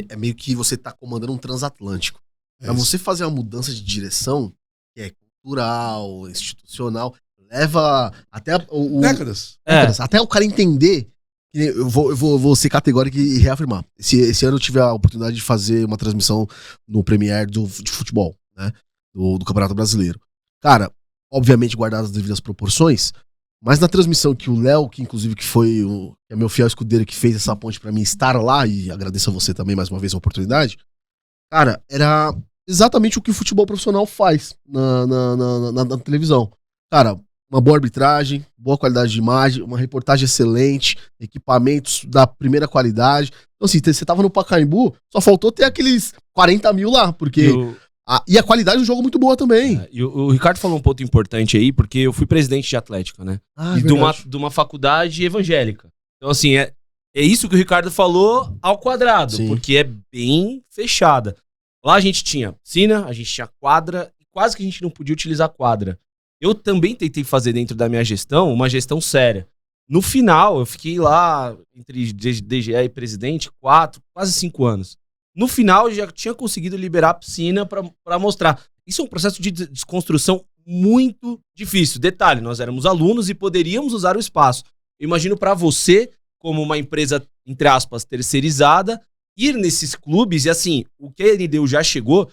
S3: é meio que você tá comandando um transatlântico. Pra você fazer uma mudança de direção, que é cultural, institucional, leva até
S4: Décadas.
S3: décadas, até o cara entender. Eu vou ser categórico e reafirmar. Esse ano eu tive a oportunidade de fazer uma transmissão no Premiere de futebol, né? Do Campeonato Brasileiro. Cara, obviamente guardadas as devidas proporções, mas na transmissão que o Léo, que inclusive que é meu fiel escudeiro, que fez essa ponte pra mim estar lá, e agradeço a você também mais uma vez a oportunidade, cara, era exatamente o que o futebol profissional faz na televisão. Cara, uma boa arbitragem, boa qualidade de imagem, uma reportagem excelente, equipamentos da primeira qualidade. Então assim, você tava no Pacaembu, só faltou ter aqueles 40 mil lá, porque... E a qualidade do jogo é muito boa também.
S2: E o Ricardo falou um ponto importante aí, porque eu fui presidente de Atlética, né? E de uma faculdade evangélica. Então, assim, é isso que o Ricardo falou ao quadrado,
S3: Sim.
S2: porque é bem fechada. Lá a gente tinha piscina, a gente tinha quadra, e quase que a gente não podia utilizar quadra. Eu também tentei fazer dentro da minha gestão uma gestão séria. No final, eu fiquei lá entre DGE e presidente quase 5 anos. No final, eu já tinha conseguido liberar a piscina para mostrar. Isso é um processo de desconstrução muito difícil. Detalhe, nós éramos alunos e poderíamos usar o espaço. Eu imagino para você, como uma empresa, entre aspas, terceirizada, ir nesses clubes e assim, o que a NDU já chegou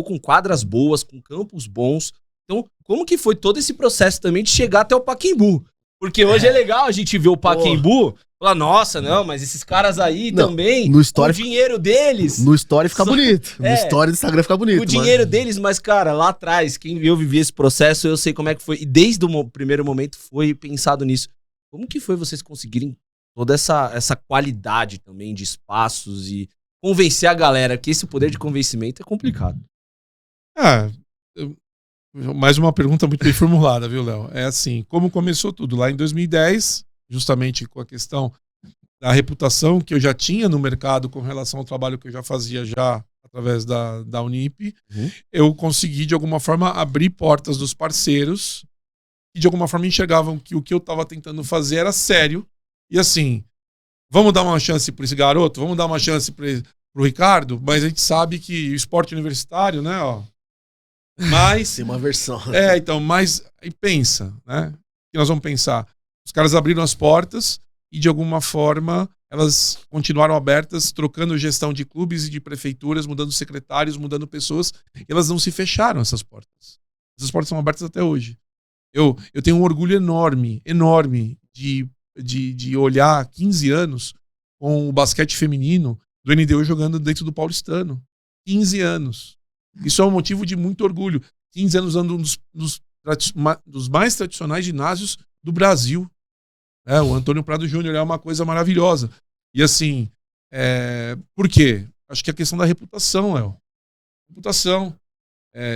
S2: com quadras boas, com campos bons. Então, como que foi todo esse processo também de chegar até o Pacaembu? Porque hoje é legal a gente ver o Pacaembu, falar, nossa, não, mas esses caras aí também,
S3: no story,
S2: o dinheiro deles...
S3: No story fica bonito, no story do Instagram fica bonito.
S2: O dinheiro deles, mas cara, lá atrás, quem eu vivi esse processo, eu sei como é que foi. E desde o primeiro momento foi pensado nisso. Como que foi vocês conseguirem toda essa qualidade também de espaços e convencer a galera que esse poder de convencimento é complicado?
S4: Mais uma pergunta muito bem formulada, viu, Léo? É assim, como começou tudo? Lá em 2010, justamente com a questão da reputação que eu já tinha no mercado com relação ao trabalho que eu já fazia já através da Unip, eu consegui, de alguma forma, abrir portas dos parceiros que, de alguma forma, enxergavam que o que eu estava tentando fazer era sério. E assim, vamos dar uma chance para esse garoto? Vamos dar uma chance para o Ricardo? Mas a gente sabe que o esporte universitário, né, ó, mas...
S3: Tem uma versão.
S4: Então, mas... E pensa, né? O que nós vamos pensar? Os caras abriram as portas e, de alguma forma, elas continuaram abertas, trocando gestão de clubes e de prefeituras, mudando secretários, mudando pessoas. E elas não se fecharam, essas portas. Essas portas são abertas até hoje. Eu tenho um orgulho enorme de olhar 15 anos com o basquete feminino do NDU jogando dentro do Paulistano. 15 anos. Isso é um motivo de muito orgulho. 15 anos usando um dos mais tradicionais ginásios do Brasil. O Antônio Prado Júnior é uma coisa maravilhosa. E assim, por quê? Acho que é a questão da reputação, Léo. Reputação.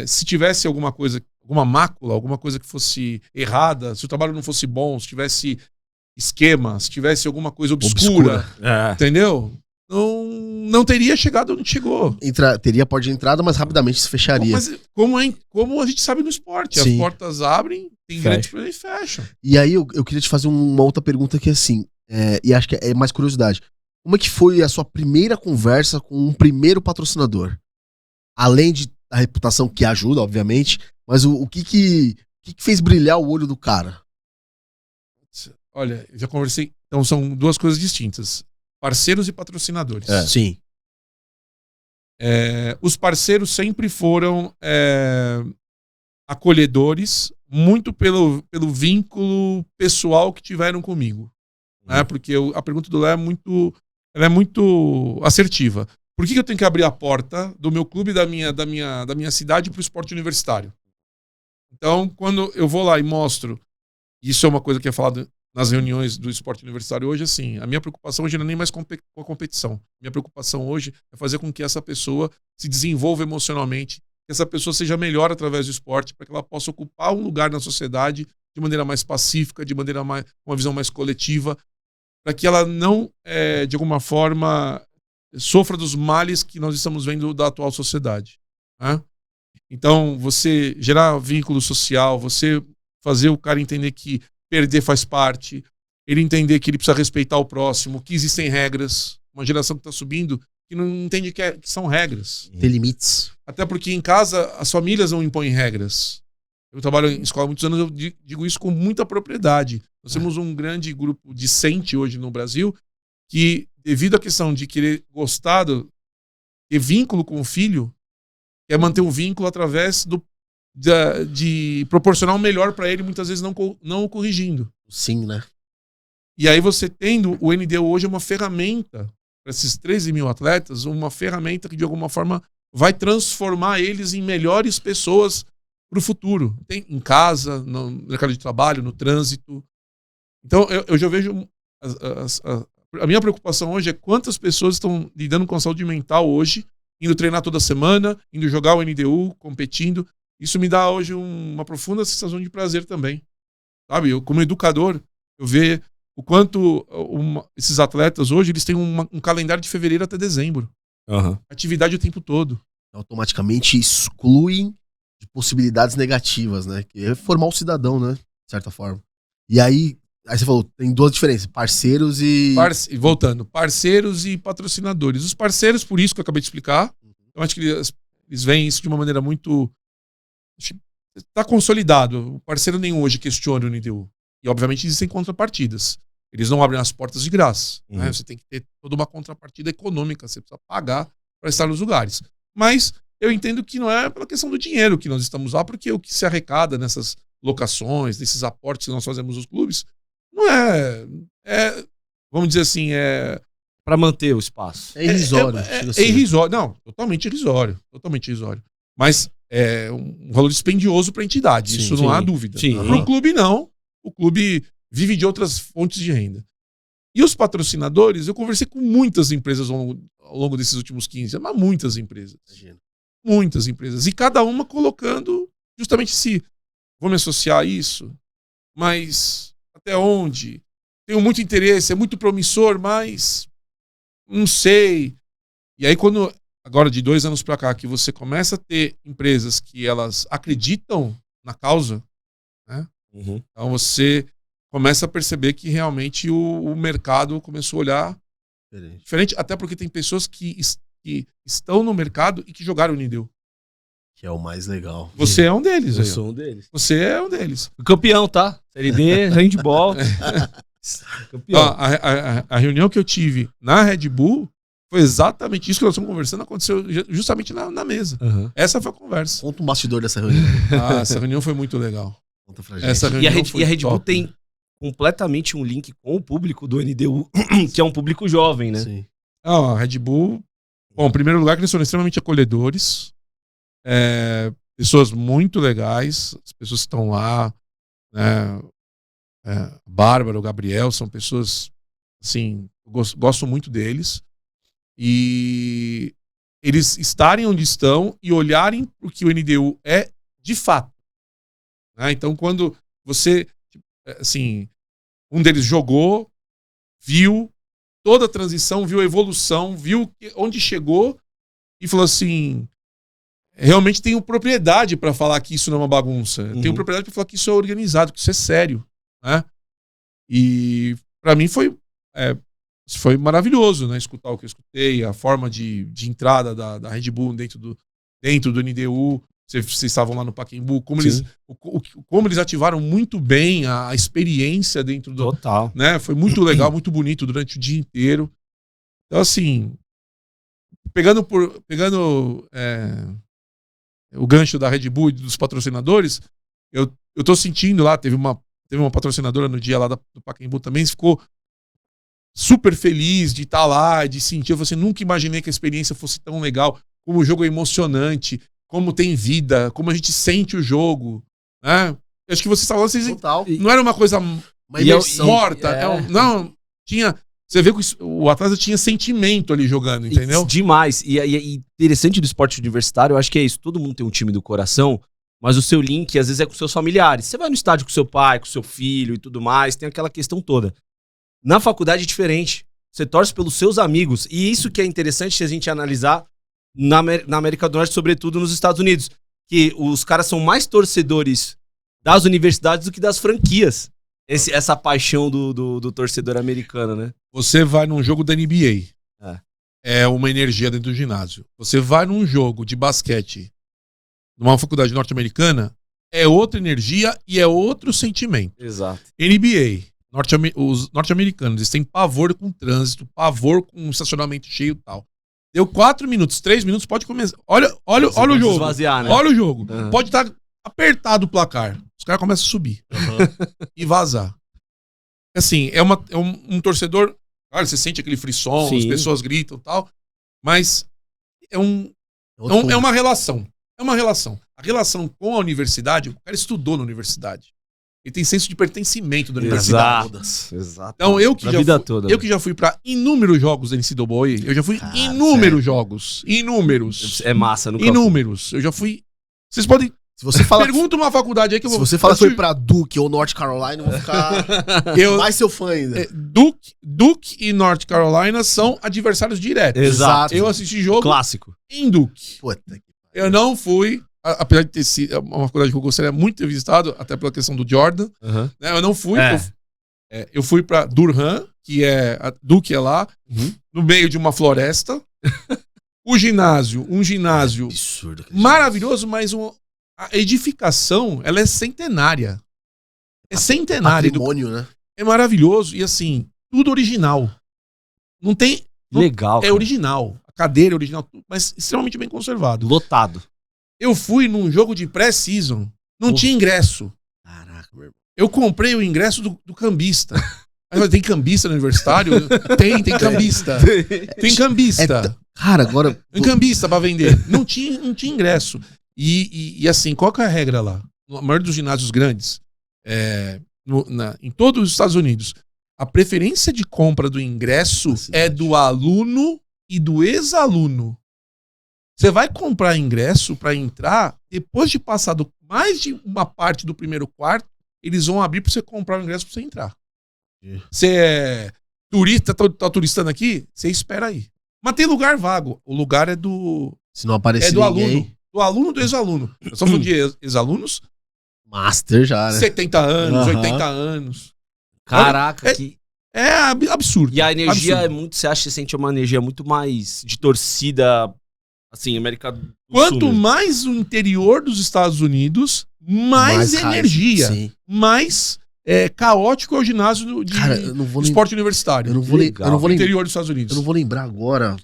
S4: Se tivesse alguma coisa, alguma mácula, alguma coisa que fosse errada, se o trabalho não fosse bom, se tivesse esquema, se tivesse alguma coisa obscura. Entendeu? Não teria chegado onde chegou.
S3: Teria porta de entrada, mas rapidamente se fecharia.
S4: Mas como a gente sabe no esporte,
S3: Sim.
S4: As portas abrem, tem grandes problemas e fecham.
S3: E aí eu queria te fazer uma outra pergunta que assim, e acho que é mais curiosidade. Como é que foi a sua primeira conversa com um primeiro patrocinador? Além da reputação que ajuda, obviamente, mas o que fez brilhar o olho do cara?
S4: Olha, eu já conversei. Então são duas coisas distintas. Parceiros e patrocinadores.
S3: Sim.
S4: Os parceiros sempre foram acolhedores, muito pelo vínculo pessoal que tiveram comigo. Né? Porque a pergunta do Léo é muito assertiva. Por que eu tenho que abrir a porta do meu clube, da minha cidade para o esporte universitário? Então, quando eu vou lá e mostro, isso é uma coisa que é falado nas reuniões do esporte universitário hoje, assim, a minha preocupação hoje não é nem mais com a competição. Minha preocupação hoje é fazer com que essa pessoa se desenvolva emocionalmente, que essa pessoa seja melhor através do esporte, para que ela possa ocupar um lugar na sociedade de maneira mais pacífica, de maneira mais, uma visão mais coletiva, para que ela não, de alguma forma, sofra dos males que nós estamos vendo da atual sociedade. Né? Então, você gerar vínculo social, você fazer o cara entender que perder faz parte, ele entender que ele precisa respeitar o próximo, que existem regras. Uma geração que está subindo que não entende que são regras.
S3: Tem limites.
S4: Até porque em casa as famílias não impõem regras. Eu trabalho em escola há muitos anos, eu digo isso com muita propriedade. Nós temos um grande grupo discente hoje no Brasil que, devido à questão de querer gostar, ter vínculo com o filho, quer manter um vínculo através de proporcionar o melhor para ele, muitas vezes não o corrigindo.
S3: Sim, né?
S4: E aí você tendo, o NDU hoje é uma ferramenta para esses 13 mil atletas, uma ferramenta que de alguma forma vai transformar eles em melhores pessoas para o futuro. Tem em casa, no mercado de trabalho, no trânsito. Então eu já vejo a minha preocupação hoje é quantas pessoas estão lidando com a saúde mental hoje, indo treinar toda semana, indo jogar o NDU, competindo. Isso me dá hoje uma profunda sensação de prazer também. Sabe? Eu, como educador, eu vejo o quanto esses atletas hoje eles têm um calendário de fevereiro até dezembro. Atividade o tempo todo.
S3: Automaticamente excluem de possibilidades negativas, né? Que é formar o cidadão, né? De certa forma. E aí você falou, tem duas diferenças, parceiros e...
S4: Voltando, parceiros e patrocinadores. Os parceiros, por isso que eu acabei de explicar, eu acho que eles veem isso de uma maneira muito... Está consolidado. O parceiro nenhum hoje questiona o NDU. E, obviamente, existem contrapartidas. eles não abrem as portas de graça.
S2: Uhum.
S4: Né? Você tem que ter toda uma contrapartida econômica, você precisa pagar para estar nos lugares. Mas eu entendo que não é pela questão do dinheiro que nós estamos lá, porque o que se arrecada nessas locações, desses aportes que nós fazemos nos clubes, não vamos dizer assim,
S2: Pra manter o espaço.
S3: É irrisório.
S4: é irrisório. Não, totalmente irrisório. Totalmente irrisório. Mas é um valor dispendioso para a entidade,
S2: Sim,
S4: isso não há dúvida.
S2: Sim.
S4: Para o clube, não. O clube vive de outras fontes de renda. E os patrocinadores, eu conversei com muitas empresas ao longo desses últimos 15 anos, mas muitas empresas.
S3: Imagina.
S4: Muitas empresas. E cada uma colocando justamente se vou me associar a isso, mas até onde? Tenho muito interesse, é muito promissor, mas não sei. E aí agora de 2 anos para cá, que você começa a ter empresas que elas acreditam na causa, né?
S2: Uhum.
S4: Então você começa a perceber que realmente o mercado começou a olhar diferente, até porque tem pessoas que estão no mercado e que jogaram o Nideu.
S3: Que é o mais legal.
S4: Você é um deles.
S2: Eu
S4: aí, ó.
S2: sou um deles.
S4: Você é um deles.
S2: Campeão, tá? Série D, handball. Campeão.
S4: Ó, a reunião que eu tive na Red Bull foi exatamente isso que nós estamos conversando, aconteceu justamente na mesa.
S2: Uhum.
S4: Essa foi a conversa.
S3: Conta um bastidor dessa reunião.
S4: Essa reunião foi muito legal.
S3: Conta pra gente.
S4: Essa
S2: E a
S4: reunião
S2: Red,
S4: foi
S2: e a Red Bull
S4: top.
S2: tem completamente um link com o público do NDU, que é um público jovem, né?
S3: Sim.
S4: A Red Bull, bom, em primeiro lugar, que eles são extremamente acolhedores, pessoas muito legais, as pessoas que estão lá, né, Bárbara, o Gabriel, são pessoas, assim, gosto muito deles, e eles estarem onde estão e olharem o que o NDU é de fato. Né? Então, quando você, assim, um deles jogou, viu toda a transição, viu a evolução, viu onde chegou e falou assim: realmente tenho propriedade para falar que isso não é uma bagunça.
S2: Uhum.
S4: Tenho propriedade para falar que isso é organizado, que isso é sério. Né? E para mim foi maravilhoso, né? Escutar o que eu escutei, a forma de entrada da Red Bull dentro do NDU. Vocês estavam lá no Pacaembu, como eles ativaram muito bem a experiência dentro do...
S2: Total.
S4: Né? Foi muito legal, muito bonito durante o dia inteiro. Então, assim, pegando o gancho da Red Bull e dos patrocinadores, eu tô sentindo lá, teve uma patrocinadora no dia lá do Pacaembu também, ficou super feliz de estar lá, de sentir. Eu falei assim, nunca imaginei que a experiência fosse tão legal, como o jogo é emocionante, como tem vida, como a gente sente o jogo, né? Eu acho que vocês estavam falando,
S3: Total.
S4: não era uma coisa
S3: Uma imersão.
S4: morta, não, tinha, você vê que o atleta tinha sentimento ali jogando, entendeu?
S2: Demais. E interessante do esporte universitário, eu acho que é isso, todo mundo tem um time do coração, mas o seu link às vezes é com seus familiares. Você vai no estádio com seu pai, com seu filho e tudo mais, tem aquela questão toda. Na faculdade é diferente. Você torce pelos seus amigos. E isso que é interessante se a gente analisar na América do Norte, sobretudo nos Estados Unidos. Que os caras são mais torcedores das universidades do que das franquias. Essa paixão do torcedor americano, né?
S4: Você vai num jogo da NBA. É uma energia dentro do ginásio. Você vai num jogo de basquete numa faculdade norte-americana, é outra energia e é outro sentimento.
S2: Exato.
S4: NBA, os norte-americanos, eles têm pavor com trânsito, pavor com estacionamento cheio e tal. Deu 4 minutos, 3 minutos, pode começar. Olha o jogo.
S2: Esvaziar, né?
S4: Olha o jogo.
S2: Uhum.
S4: Pode estar apertado o placar. Os caras começam a subir e vazar. Assim, é um torcedor. Claro, você sente aquele frisson,
S2: Sim.
S4: as pessoas gritam e tal. Mas é uma relação. É uma relação. A relação com a universidade, o cara estudou na universidade. Ele tem senso de pertencimento da universidade.
S2: Exato.
S4: Então, eu que
S2: né?
S4: já fui pra inúmeros jogos da NCAA, eu já fui inúmeros jogos. Inúmeros.
S2: É massa, nunca
S4: Inúmeros. Eu já fui. Vocês podem.
S3: Se você fala,
S4: Pergunta uma faculdade aí que eu
S3: se
S4: vou.
S3: você fala que foi pra Duke ou North Carolina, eu vou ficar mais seu fã ainda.
S4: Duke e North Carolina são adversários diretos.
S2: Exato.
S4: Eu assisti jogo
S2: Clássico.
S4: em Duke.
S3: Puta que
S4: Eu não fui, apesar de ter sido uma faculdade que eu gostaria muito de ter visitado, até pela questão do Jordan.
S2: Uhum.
S4: Né? Eu não fui.
S2: É.
S4: Eu fui pra Durham, que é. A Duke é lá, no meio de uma floresta. Um ginásio
S3: absurdo.
S4: maravilhoso, mas a edificação, ela é centenária. É centenária.
S3: Patrimônio, né?
S4: é maravilhoso e assim, tudo original. Não tem...
S2: Legal,
S4: É
S2: cara.
S4: original. A cadeira é original, mas extremamente bem conservado.
S2: Lotado.
S4: Eu fui num jogo de pré-season, não tinha ingresso.
S3: Caraca, meu irmão.
S4: Eu comprei o ingresso do cambista. Aí eu falei, tem cambista no universitário? Tem cambista. Tem cambista.
S3: Cara, agora.
S4: Tem cambista pra vender. Não tinha ingresso. E assim, qual que é a regra lá? Na maioria dos ginásios grandes, em todos os Estados Unidos, a preferência de compra do ingresso é do aluno e do ex-aluno. Você vai comprar ingresso para entrar, depois de passar mais de uma parte do primeiro quarto, eles vão abrir para você comprar o ingresso para você entrar. Você é turista, tá turistando aqui, você espera aí. Mas tem lugar vago. O lugar é do...
S3: Se não aparecer
S4: do
S3: ninguém,
S4: aluno. Do aluno do ex-aluno. Eu só falando de ex-alunos.
S3: Master já, né?
S4: 70 anos,
S3: Aham.
S4: 80 anos.
S2: Caraca,
S4: É-
S2: que...
S4: É absurdo.
S2: E a energia
S4: absurdo.
S2: é muito... Você acha que você sente uma energia muito mais de torcida, assim, América do Sul
S4: Quanto
S2: mesmo.
S4: mais o interior dos Estados Unidos, mais
S3: raiz,
S4: energia.
S3: Sim.
S4: Mais caótico é o ginásio de
S3: Cara, eu não vou
S4: esporte universitário.
S3: Eu não vou,
S2: Legal.
S3: eu não vou
S4: no
S3: lembrar.
S4: interior dos Estados Unidos.
S3: Eu não vou lembrar agora,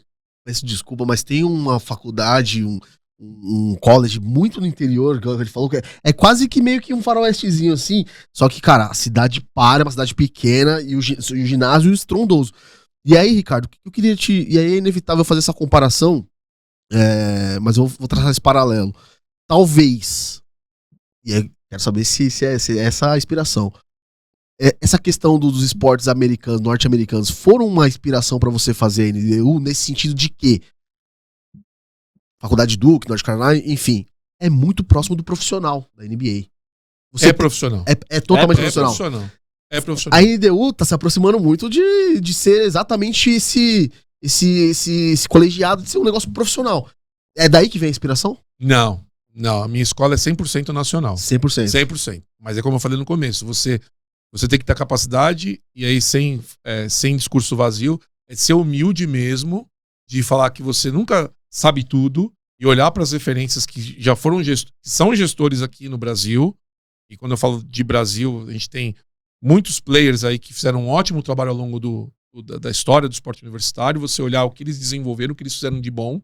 S3: peço desculpa, mas tem uma faculdade, um college muito no interior, que ele falou que é quase que meio que um faroestezinho assim, só que, cara, a cidade é uma cidade pequena e o ginásio estrondoso. E aí, Ricardo, o que eu queria e aí é inevitável fazer essa comparação, mas eu vou traçar esse paralelo. Talvez, e aí quero saber se é essa a inspiração. Essa questão dos esportes americanos, norte-americanos, foram uma inspiração pra você fazer a NDU nesse sentido de que Faculdade Duke, North Carolina, enfim, é muito próximo do profissional da NBA.
S4: É profissional.
S3: É totalmente
S4: É
S3: profissional.
S4: profissional. É profissional.
S3: A NDU tá se aproximando muito de ser exatamente esse colegiado, de ser um negócio profissional. É daí que vem a inspiração?
S4: Não. A minha escola é 100% nacional.
S3: 100%.
S4: 100%. Mas é como eu falei no começo, você tem que ter capacidade, e aí sem discurso vazio, é ser humilde mesmo, de falar que você nunca sabe tudo, e olhar para as referências que já foram que são gestores aqui no Brasil. E quando eu falo de Brasil, a gente tem muitos players aí que fizeram um ótimo trabalho ao longo da história do esporte universitário, você olhar o que eles desenvolveram, o que eles fizeram de bom,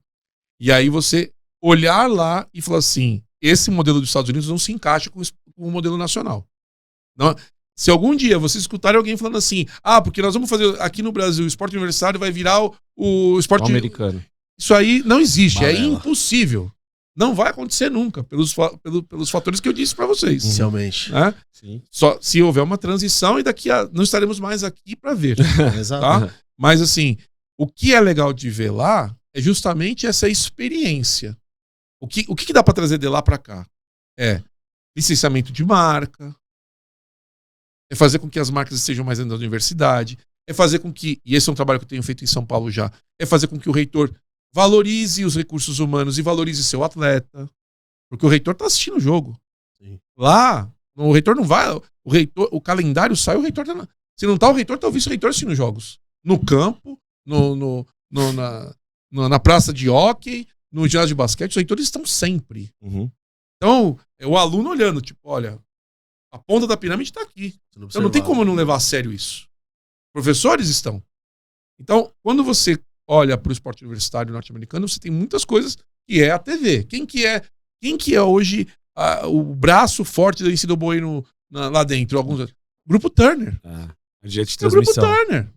S4: e aí você olhar lá e falar assim, esse modelo dos Estados Unidos não se encaixa com o modelo nacional. Não, se algum dia vocês escutarem alguém falando assim, porque nós vamos fazer aqui no Brasil o esporte universitário vai virar o esporte
S2: americano.
S4: Isso aí não existe,
S3: Balela.
S4: é impossível. Não vai acontecer nunca, pelos fatores que eu disse pra vocês.
S3: Inicialmente.
S4: Né?
S2: Sim.
S4: Só se houver uma transição e não estaremos mais aqui pra ver.
S3: Exato.
S4: Tá? Mas assim, o que é legal de ver lá é justamente essa experiência. O que dá pra trazer de lá pra cá? É licenciamento de marca, é fazer com que as marcas estejam mais dentro da universidade, é fazer com que, e esse é um trabalho que eu tenho feito em São Paulo já, é fazer com que o reitor valorize os recursos humanos e valorize seu atleta, porque o reitor tá assistindo o jogo.
S3: Sim.
S4: Lá, o reitor não vai, o calendário sai, o reitor tá se não tá o reitor, talvez o reitor assistindo os jogos. No campo, na praça de hóquei, no ginásio de basquete, os reitores estão sempre.
S2: Uhum.
S4: Então, é o aluno olhando, tipo, olha, a ponta da pirâmide tá aqui. Então não tem como não levar a sério isso. Professores estão. Então, quando você olha para o esporte universitário norte-americano, você tem muitas coisas que é a TV. Quem que é hoje o braço forte da NCAA lá dentro? Grupo Turner.
S2: Jeito de
S4: É o Grupo
S2: transmissão.
S4: Turner.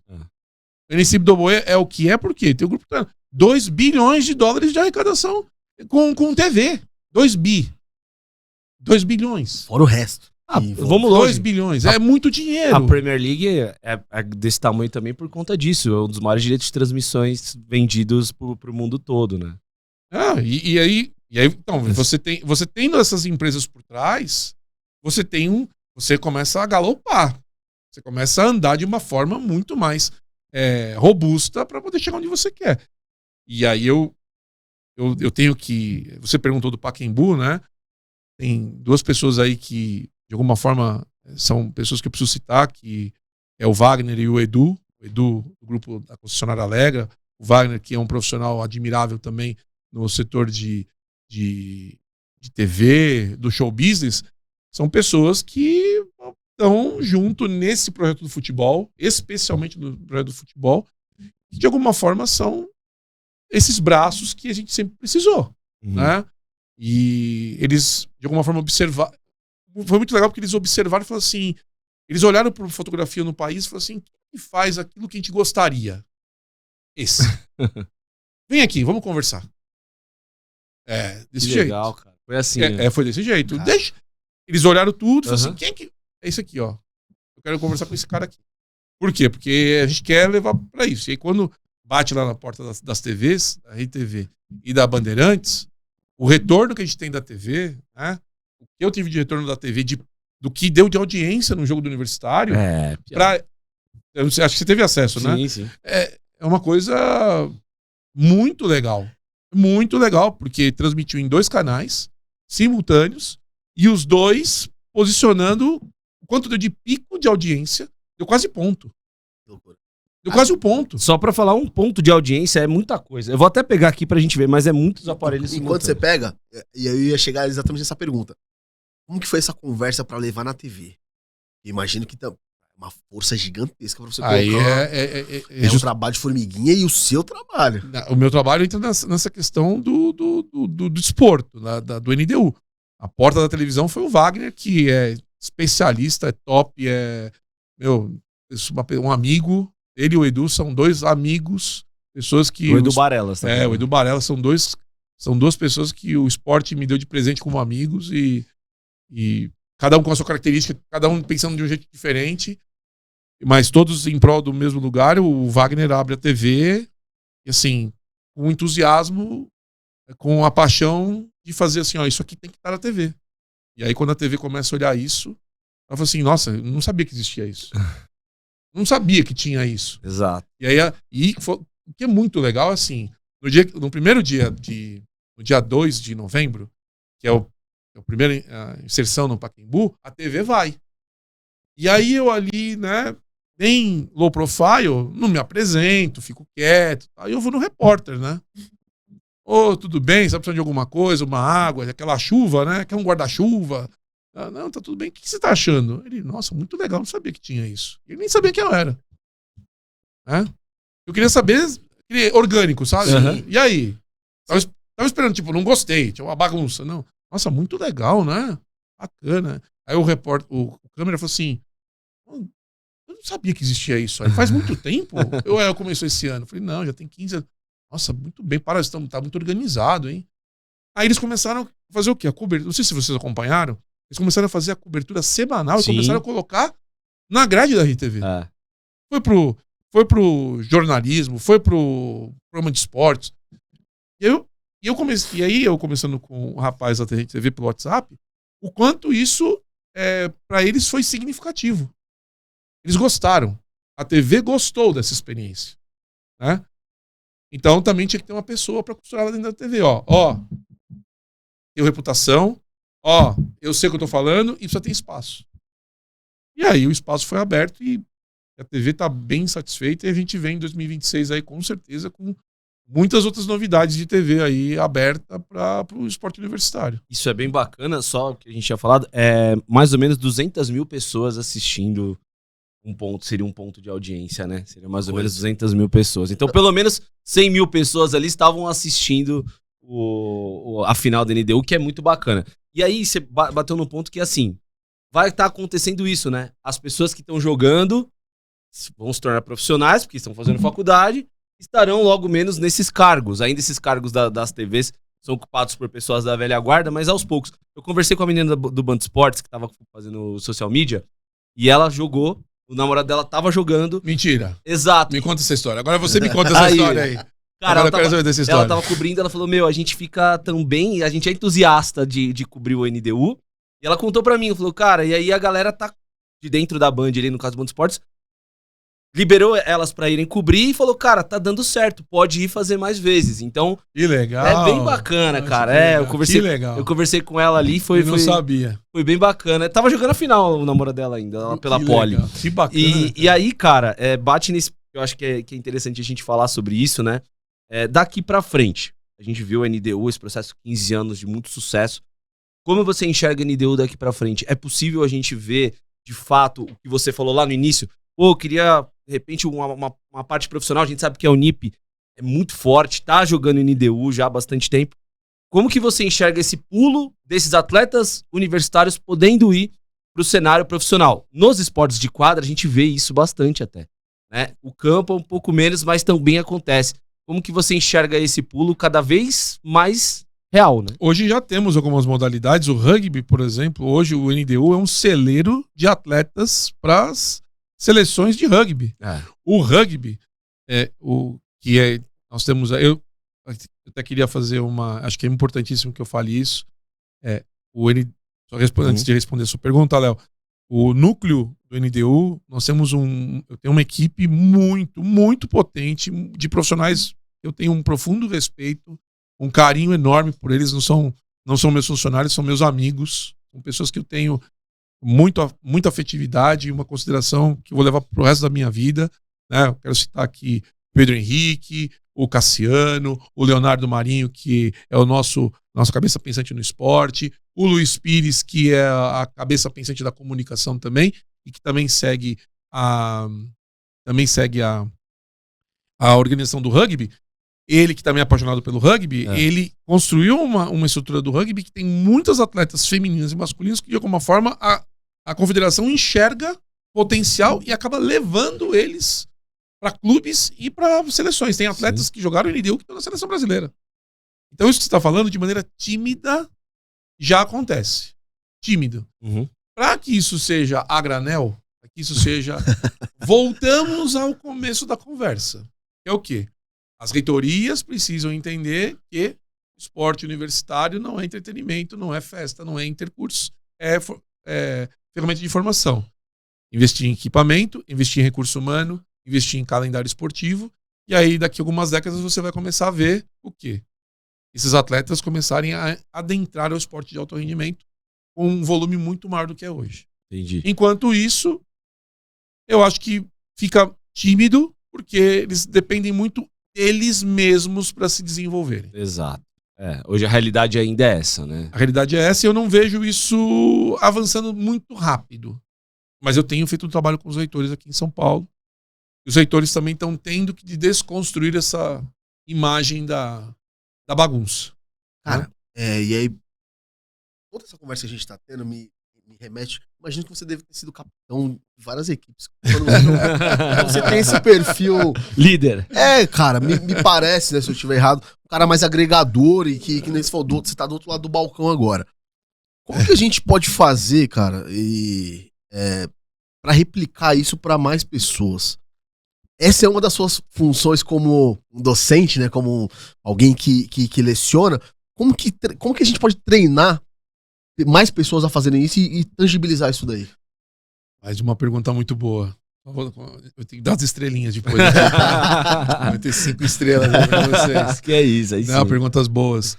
S4: A NCAA é o que é porque tem o Grupo Turner. 2 bilhões de dólares de arrecadação com TV. 2 bilhões.
S3: Fora o resto.
S2: Vamos
S4: 2
S2: longe.
S4: bilhões. É muito dinheiro.
S2: A Premier League é desse tamanho também por conta disso. É um dos maiores direitos de transmissões vendidos pro mundo todo, né?
S4: E aí, então, você tendo essas empresas por trás, você começa a galopar. Você começa a andar de uma forma muito mais robusta para poder chegar onde você quer. E aí eu tenho que... Você perguntou do Pacaembu, né? Tem 2 pessoas aí que, de alguma forma, são pessoas que eu preciso citar, que é o Wagner e o Edu do grupo da Concessionária Alegra. O Wagner, que é um profissional admirável também no setor de TV, do show business, são pessoas que estão junto nesse projeto do futebol, especialmente no projeto do futebol, que de alguma forma são esses braços que a gente sempre precisou, né? E eles, de alguma forma, observaram. Foi muito legal porque eles observaram e falaram assim, eles olharam para a fotografia no país e falaram assim, quem faz aquilo que a gente gostaria? Esse. Vem aqui, vamos conversar. Desse
S2: Que
S4: jeito.
S2: legal, cara. Foi assim.
S4: Foi desse jeito. Eles olharam tudo e falaram assim, quem é que... É isso aqui, ó. Eu quero conversar com esse cara aqui. Por quê? Porque a gente quer levar pra isso. E aí quando bate lá na porta das TVs, da RTV e da Bandeirantes, o retorno que a gente tem da TV, né? O que eu tive de retorno da TV, do que deu de audiência no jogo do Universitário, eu não sei, acho que você teve acesso, né?
S2: Sim.
S4: É uma coisa muito legal. Muito legal, porque transmitiu em 2 canais simultâneos e os 2 posicionando quanto deu de pico de audiência, deu quase ponto. Deu quase um ponto.
S2: Só pra falar, um ponto de audiência é muita coisa. Eu vou até pegar aqui pra gente ver, mas é muitos aparelhos
S3: Enquanto você pega, e eu ia chegar exatamente nessa pergunta. Como que foi essa conversa pra levar na TV? Imagino que tá uma força gigantesca pra você colocar.
S4: Aí
S3: é um trabalho de formiguinha e o seu trabalho.
S4: O meu trabalho entra nessa questão do desporto, do NDU. A porta da televisão foi o Wagner, que é especialista, é top, um amigo. Ele e o Edu são 2 amigos, pessoas que...
S2: O Edu Barelas. Tá
S4: o Edu Barelas são 2 pessoas que o esporte me deu de presente como amigos e cada um com a sua característica, cada um pensando de um jeito diferente, mas todos em prol do mesmo lugar. O Wagner abre a TV e assim, com entusiasmo, com a paixão de fazer assim, ó, isso aqui tem que estar na TV. E aí quando a TV começa a olhar isso, ela fala assim, nossa, eu não sabia que existia isso. Não sabia que tinha isso.
S2: Exato.
S4: E aí, o que é muito legal, assim, no primeiro dia, no dia 2 de novembro, que é a primeira inserção no Pacaembu, a TV vai. E aí eu ali, né, bem low profile, não me apresento, fico quieto. Aí eu vou no repórter, né? Ô, tudo bem? Você tá precisando de alguma coisa? Uma água? Aquela chuva, né? Quer um guarda-chuva? Não, tá tudo bem. O que você tá achando? Ele, nossa, muito legal, não sabia que tinha isso. Ele nem sabia quem eu era. Eu queria saber, orgânico, sabe? E aí? Tava esperando, tipo, não gostei, tinha uma bagunça. Não. Nossa, muito legal, né? Bacana. Aí o câmera falou assim, eu não sabia que existia isso. Aí faz muito tempo? Eu começou esse ano. Eu falei, não, já tem 15 anos. Nossa, muito bem, tá muito organizado, hein? Aí eles começaram a fazer o quê? A cobertura. Não sei se vocês acompanharam. Eles começaram a fazer a cobertura semanal e começaram a colocar na grade da RTV. Foi pro jornalismo, foi pro programa de esportes. E aí eu começando com o rapaz da RTV pelo WhatsApp, o quanto isso para eles foi significativo. Eles gostaram. A TV gostou dessa experiência, né? Então também tinha que ter uma pessoa para costurar lá dentro da TV, ó, tenho reputação, eu sei o que eu tô falando e só tem espaço. E aí o espaço foi aberto e a TV tá bem satisfeita e a gente vem em 2026 aí com certeza com muitas outras novidades de TV aí aberta para o esporte universitário.
S2: Isso é bem bacana, só o que a gente tinha falado, mais ou menos 200 mil pessoas assistindo seria um ponto de audiência, né? Seria mais ou menos 200 mil pessoas. Então, pelo menos 100 mil pessoas ali estavam assistindo a final da NDU, que é muito bacana. E aí, você bateu no ponto que, assim, vai estar acontecendo isso, né? As pessoas que estão jogando vão se tornar profissionais, porque estão fazendo faculdade, estarão logo menos nesses cargos. Ainda esses cargos das TVs são ocupados por pessoas da velha guarda, mas aos poucos. Eu conversei com a menina do Band Esportes, que estava fazendo social media, e ela jogou. O namorado dela tava jogando.
S4: Mentira.
S2: Exato.
S4: Me conta essa história. Agora você me conta essa história aí.
S2: Cara, ela tava cobrindo, ela falou, a gente fica tão bem, a gente é entusiasta de cobrir o NDU. E ela contou pra mim, falou, cara, e aí a galera tá de dentro da Band, ali no caso do Band Esportes, liberou elas pra irem cobrir e falou, cara, tá dando certo, pode ir fazer mais vezes. Então,
S4: que legal.
S2: É bem bacana, cara. Eu conversei com ela ali,
S4: eu não sabia.
S2: Foi bem bacana. Tava jogando a final o namoro dela ainda, pela Poli.
S4: Que bacana.
S2: E aí, cara, bate nesse... Eu acho que é interessante a gente falar sobre isso, né? Daqui pra frente, a gente viu a NDU, esse processo de 15 anos de muito sucesso. Como você enxerga a NDU daqui pra frente? É possível a gente ver de fato, o que você falou lá no início, pô, eu queria, de repente, uma parte profissional, a gente sabe que a Unip é muito forte, tá jogando em NDU já há bastante tempo. Como que você enxerga esse pulo desses atletas universitários podendo ir para o cenário profissional? Nos esportes de quadra, a gente vê isso bastante até, né? O campo é um pouco menos, mas também acontece. Como que você enxerga esse pulo cada vez mais real, né?
S4: Hoje já temos algumas modalidades. O rugby, por exemplo, hoje o NDU é um celeiro de atletas para as seleções de rugby. O rugby, nós temos... Eu até queria fazer acho que é importantíssimo que eu fale isso. Antes de responder a sua pergunta, Léo, o núcleo do NDU, nós temos eu tenho uma equipe muito, muito potente de profissionais. Eu tenho um profundo respeito, um carinho enorme por eles. Não são meus funcionários, são meus amigos. São pessoas que eu tenho muita afetividade e uma consideração que eu vou levar pro resto da minha vida, né? Eu quero citar aqui Pedro Henrique, o Cassiano, o Leonardo Marinho, que é o nossa cabeça pensante no esporte, o Luiz Pires, que é a cabeça pensante da comunicação também, e que também segue a organização do rugby. Ele, que também é apaixonado pelo rugby, ele construiu uma estrutura do rugby que tem muitas atletas femininas e masculinas que, de alguma forma, a confederação enxerga potencial e acaba levando eles para clubes e para seleções. Tem atletas que jogaram em NDU que estão na seleção brasileira. Então isso que você está falando, de maneira tímida, já acontece. Tímido. Para que isso seja a granel, para que isso seja... Voltamos ao começo da conversa. Que é o quê? As reitorias precisam entender que esporte universitário não é entretenimento, não é festa, não é intercurso, é ferramenta de formação. Investir em equipamento, investir em recurso humano, investir em calendário esportivo, e aí daqui a algumas décadas você vai começar a ver o quê? Esses atletas começarem a adentrar ao esporte de alto rendimento com um volume muito maior do que é hoje.
S2: Entendi.
S4: Enquanto isso, eu acho que fica tímido, porque eles dependem muito deles mesmos para se desenvolverem.
S2: Exato. Hoje a realidade ainda é essa, né?
S4: A realidade é essa e eu não vejo isso avançando muito rápido. Mas eu tenho feito um trabalho com os reitores aqui em São Paulo. Os reitores também estão tendo que desconstruir essa imagem da bagunça.
S3: Cara, e aí, toda essa conversa que a gente tá tendo me remete... Imagino que você deve ter sido capitão de várias equipes. Quando você tem esse perfil...
S2: Líder.
S3: Cara, me parece, né, se eu estiver errado, um cara mais agregador e que nem você falou, você tá do outro lado do balcão agora. Como que a gente pode fazer, cara, pra replicar isso pra mais pessoas? Essa é uma das suas funções como um docente, né? Como alguém que leciona. Como que a gente pode treinar mais pessoas a fazerem isso e tangibilizar isso daí?
S4: Mais uma pergunta muito boa. Eu tenho que dar as estrelinhas depois. Vai ter 5 estrelas aí pra vocês.
S2: Que é isso, aí sim.
S4: Não, perguntas boas.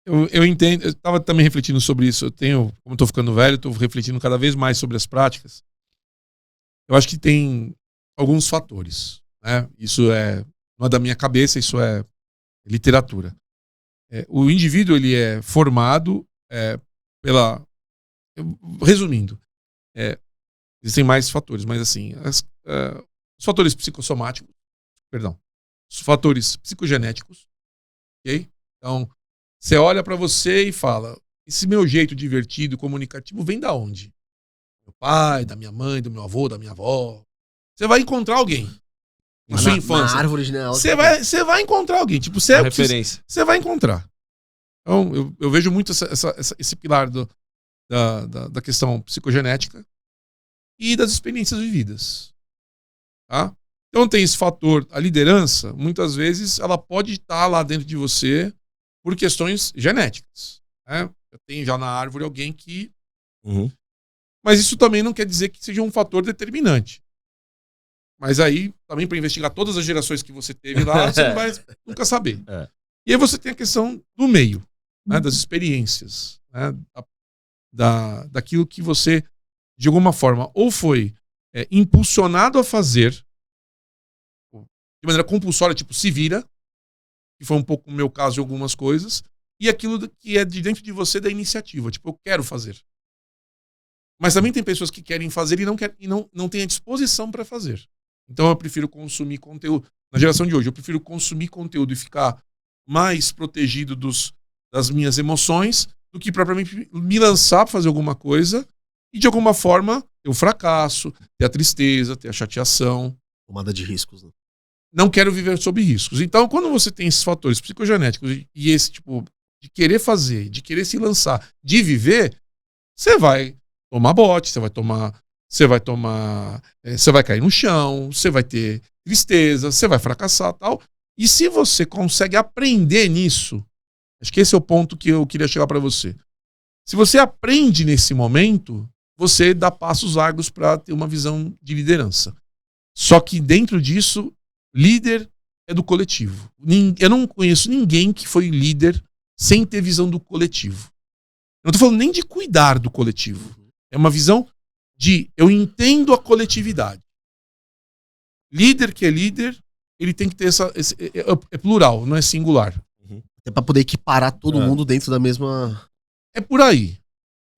S4: Eu entendo, eu estava também refletindo sobre isso. Como estou ficando velho, estou refletindo cada vez mais sobre as práticas. Eu acho que tem alguns fatores, né? Isso não é da minha cabeça, isso é literatura. O indivíduo, ele é formado resumindo, existem mais fatores, mas assim, os fatores psicossomáticos, os fatores psicogenéticos, ok? Então, você olha para você e fala, esse meu jeito divertido, comunicativo, vem da onde? Meu pai, da minha mãe, do meu avô, da minha avó. Você vai encontrar alguém na sua infância.
S3: Na árvore genealógica.
S4: Você vai encontrar alguém. Tipo,
S2: referência.
S4: Você vai encontrar. Então, eu vejo muito esse pilar da questão psicogenética e das experiências vividas. Tá? Então tem esse fator, a liderança, muitas vezes, ela pode estar lá dentro de você por questões genéticas. Né? Eu tenho já na árvore alguém que... Mas isso também não quer dizer que seja um fator determinante. Mas aí, também para investigar todas as gerações que você teve lá, você não vai nunca saber. E aí você tem a questão do meio, né, das experiências, né, daquilo que você, de alguma forma, ou foi impulsionado a fazer, de maneira compulsória, tipo, se vira, que foi um pouco o meu caso em algumas coisas, e aquilo que é de dentro de você da iniciativa, tipo, eu quero fazer. Mas também tem pessoas que querem fazer e não têm a disposição para fazer. Então eu prefiro consumir conteúdo. Na geração de hoje, eu prefiro consumir conteúdo e ficar mais protegido das minhas emoções do que propriamente me lançar para fazer alguma coisa e de alguma forma ter o fracasso, ter a tristeza, ter a chateação.
S3: Tomada de riscos, né?
S4: Não quero viver sob riscos. Então, quando você tem esses fatores psicogenéticos e esse tipo de querer fazer, de querer se lançar, de viver, você vai tomar bote, você vai cair no chão, você vai ter tristeza, você vai fracassar, tal. E se você consegue aprender nisso, acho que esse é o ponto que eu queria chegar para você. Se você aprende nesse momento, você dá passos largos para ter uma visão de liderança. Só que dentro disso, líder é do coletivo. Eu não conheço ninguém que foi líder sem ter visão do coletivo. Eu não estou falando nem de cuidar do coletivo. É uma visão de eu entendo a coletividade. Líder que é líder, ele tem que ter é plural, não é singular.
S3: É pra poder equiparar todo mundo dentro da mesma...
S4: É por aí.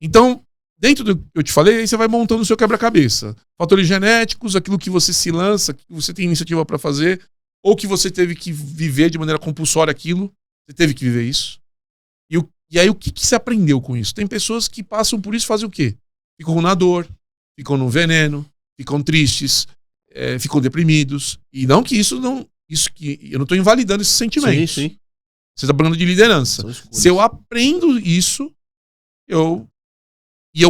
S4: Então, dentro do que eu te falei, aí você vai montando o seu quebra-cabeça. Fatores genéticos, aquilo que você se lança, que você tem iniciativa para fazer, ou que você teve que viver de maneira compulsória aquilo. Você teve que viver isso. E aí o que você aprendeu com isso? Tem pessoas que passam por isso e fazem o quê? Ficam na dor, ficam no veneno, ficam tristes, ficam deprimidos. E não que eu não estou invalidando esses sentimentos.
S3: Sim, sim.
S4: Você está falando de liderança. Se eu aprendo isso, eu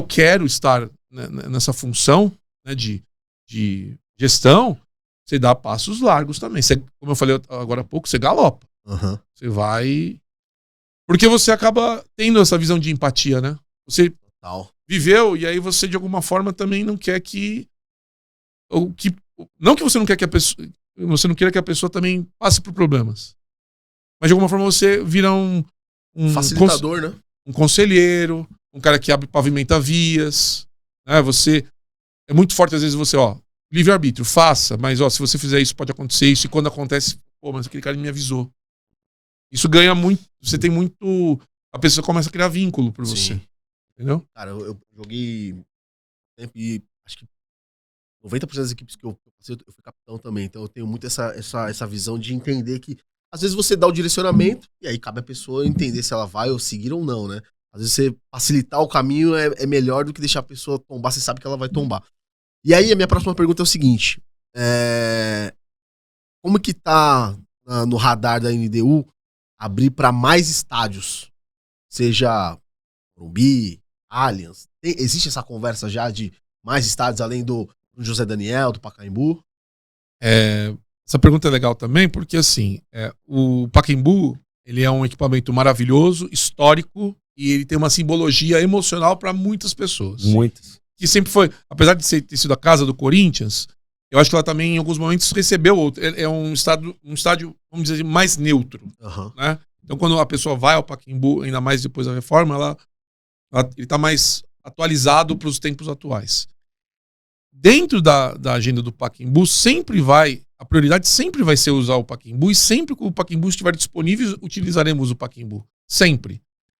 S4: quero estar nessa função, né, de gestão, você dá passos largos também. Você, como eu falei agora há pouco, você galopa.
S3: Uhum.
S4: Você vai... Porque você acaba tendo essa visão de empatia, né? Você viveu e aí você, de alguma forma, também não quer que... Não que você não quer que a pessoa... Você não queira que a pessoa também passe por problemas. Mas, de alguma forma, você vira um
S3: facilitador, né?
S4: Um conselheiro, um cara que pavimenta vias. Né? Você... É muito forte, às vezes, você, livre-arbítrio, faça, mas, se você fizer isso, pode acontecer isso. E quando acontece, mas aquele cara me avisou. Isso ganha muito, você tem muito... A pessoa começa a criar vínculo por você. Entendeu?
S3: Cara, eu joguei tempo e acho que 90% das equipes que eu passei, eu fui capitão também. Então eu tenho muito essa visão de entender que às vezes você dá o direcionamento e aí cabe a pessoa entender se ela vai ou seguir ou não, né? Às vezes você facilitar o caminho é melhor do que deixar a pessoa tombar, você sabe que ela vai tombar. E aí a minha próxima pergunta é o seguinte. Como que tá no radar da NDU abrir para mais estádios, seja Morumbi, Allianz? Existe essa conversa já de mais estádios além do José Daniel, do Pacaembu?
S4: Essa pergunta é legal também porque, assim, o Pacaembu, ele é um equipamento maravilhoso, histórico, e ele tem uma simbologia emocional para muitas pessoas.
S2: Muitas.
S4: Que sempre foi, apesar de ter sido a casa do Corinthians, eu acho que ela também, em alguns momentos, recebeu outro. É um estádio, vamos dizer, mais neutro.
S3: Uhum.
S4: Né? Então, quando a pessoa vai ao Pacaembu, ainda mais depois da reforma, ele está mais atualizado para os tempos atuais. Dentro da agenda do Pacaembu, a prioridade sempre vai ser usar o Pacaembu, e sempre que o Pacaembu estiver disponível, utilizaremos o Pacaembu. Sempre.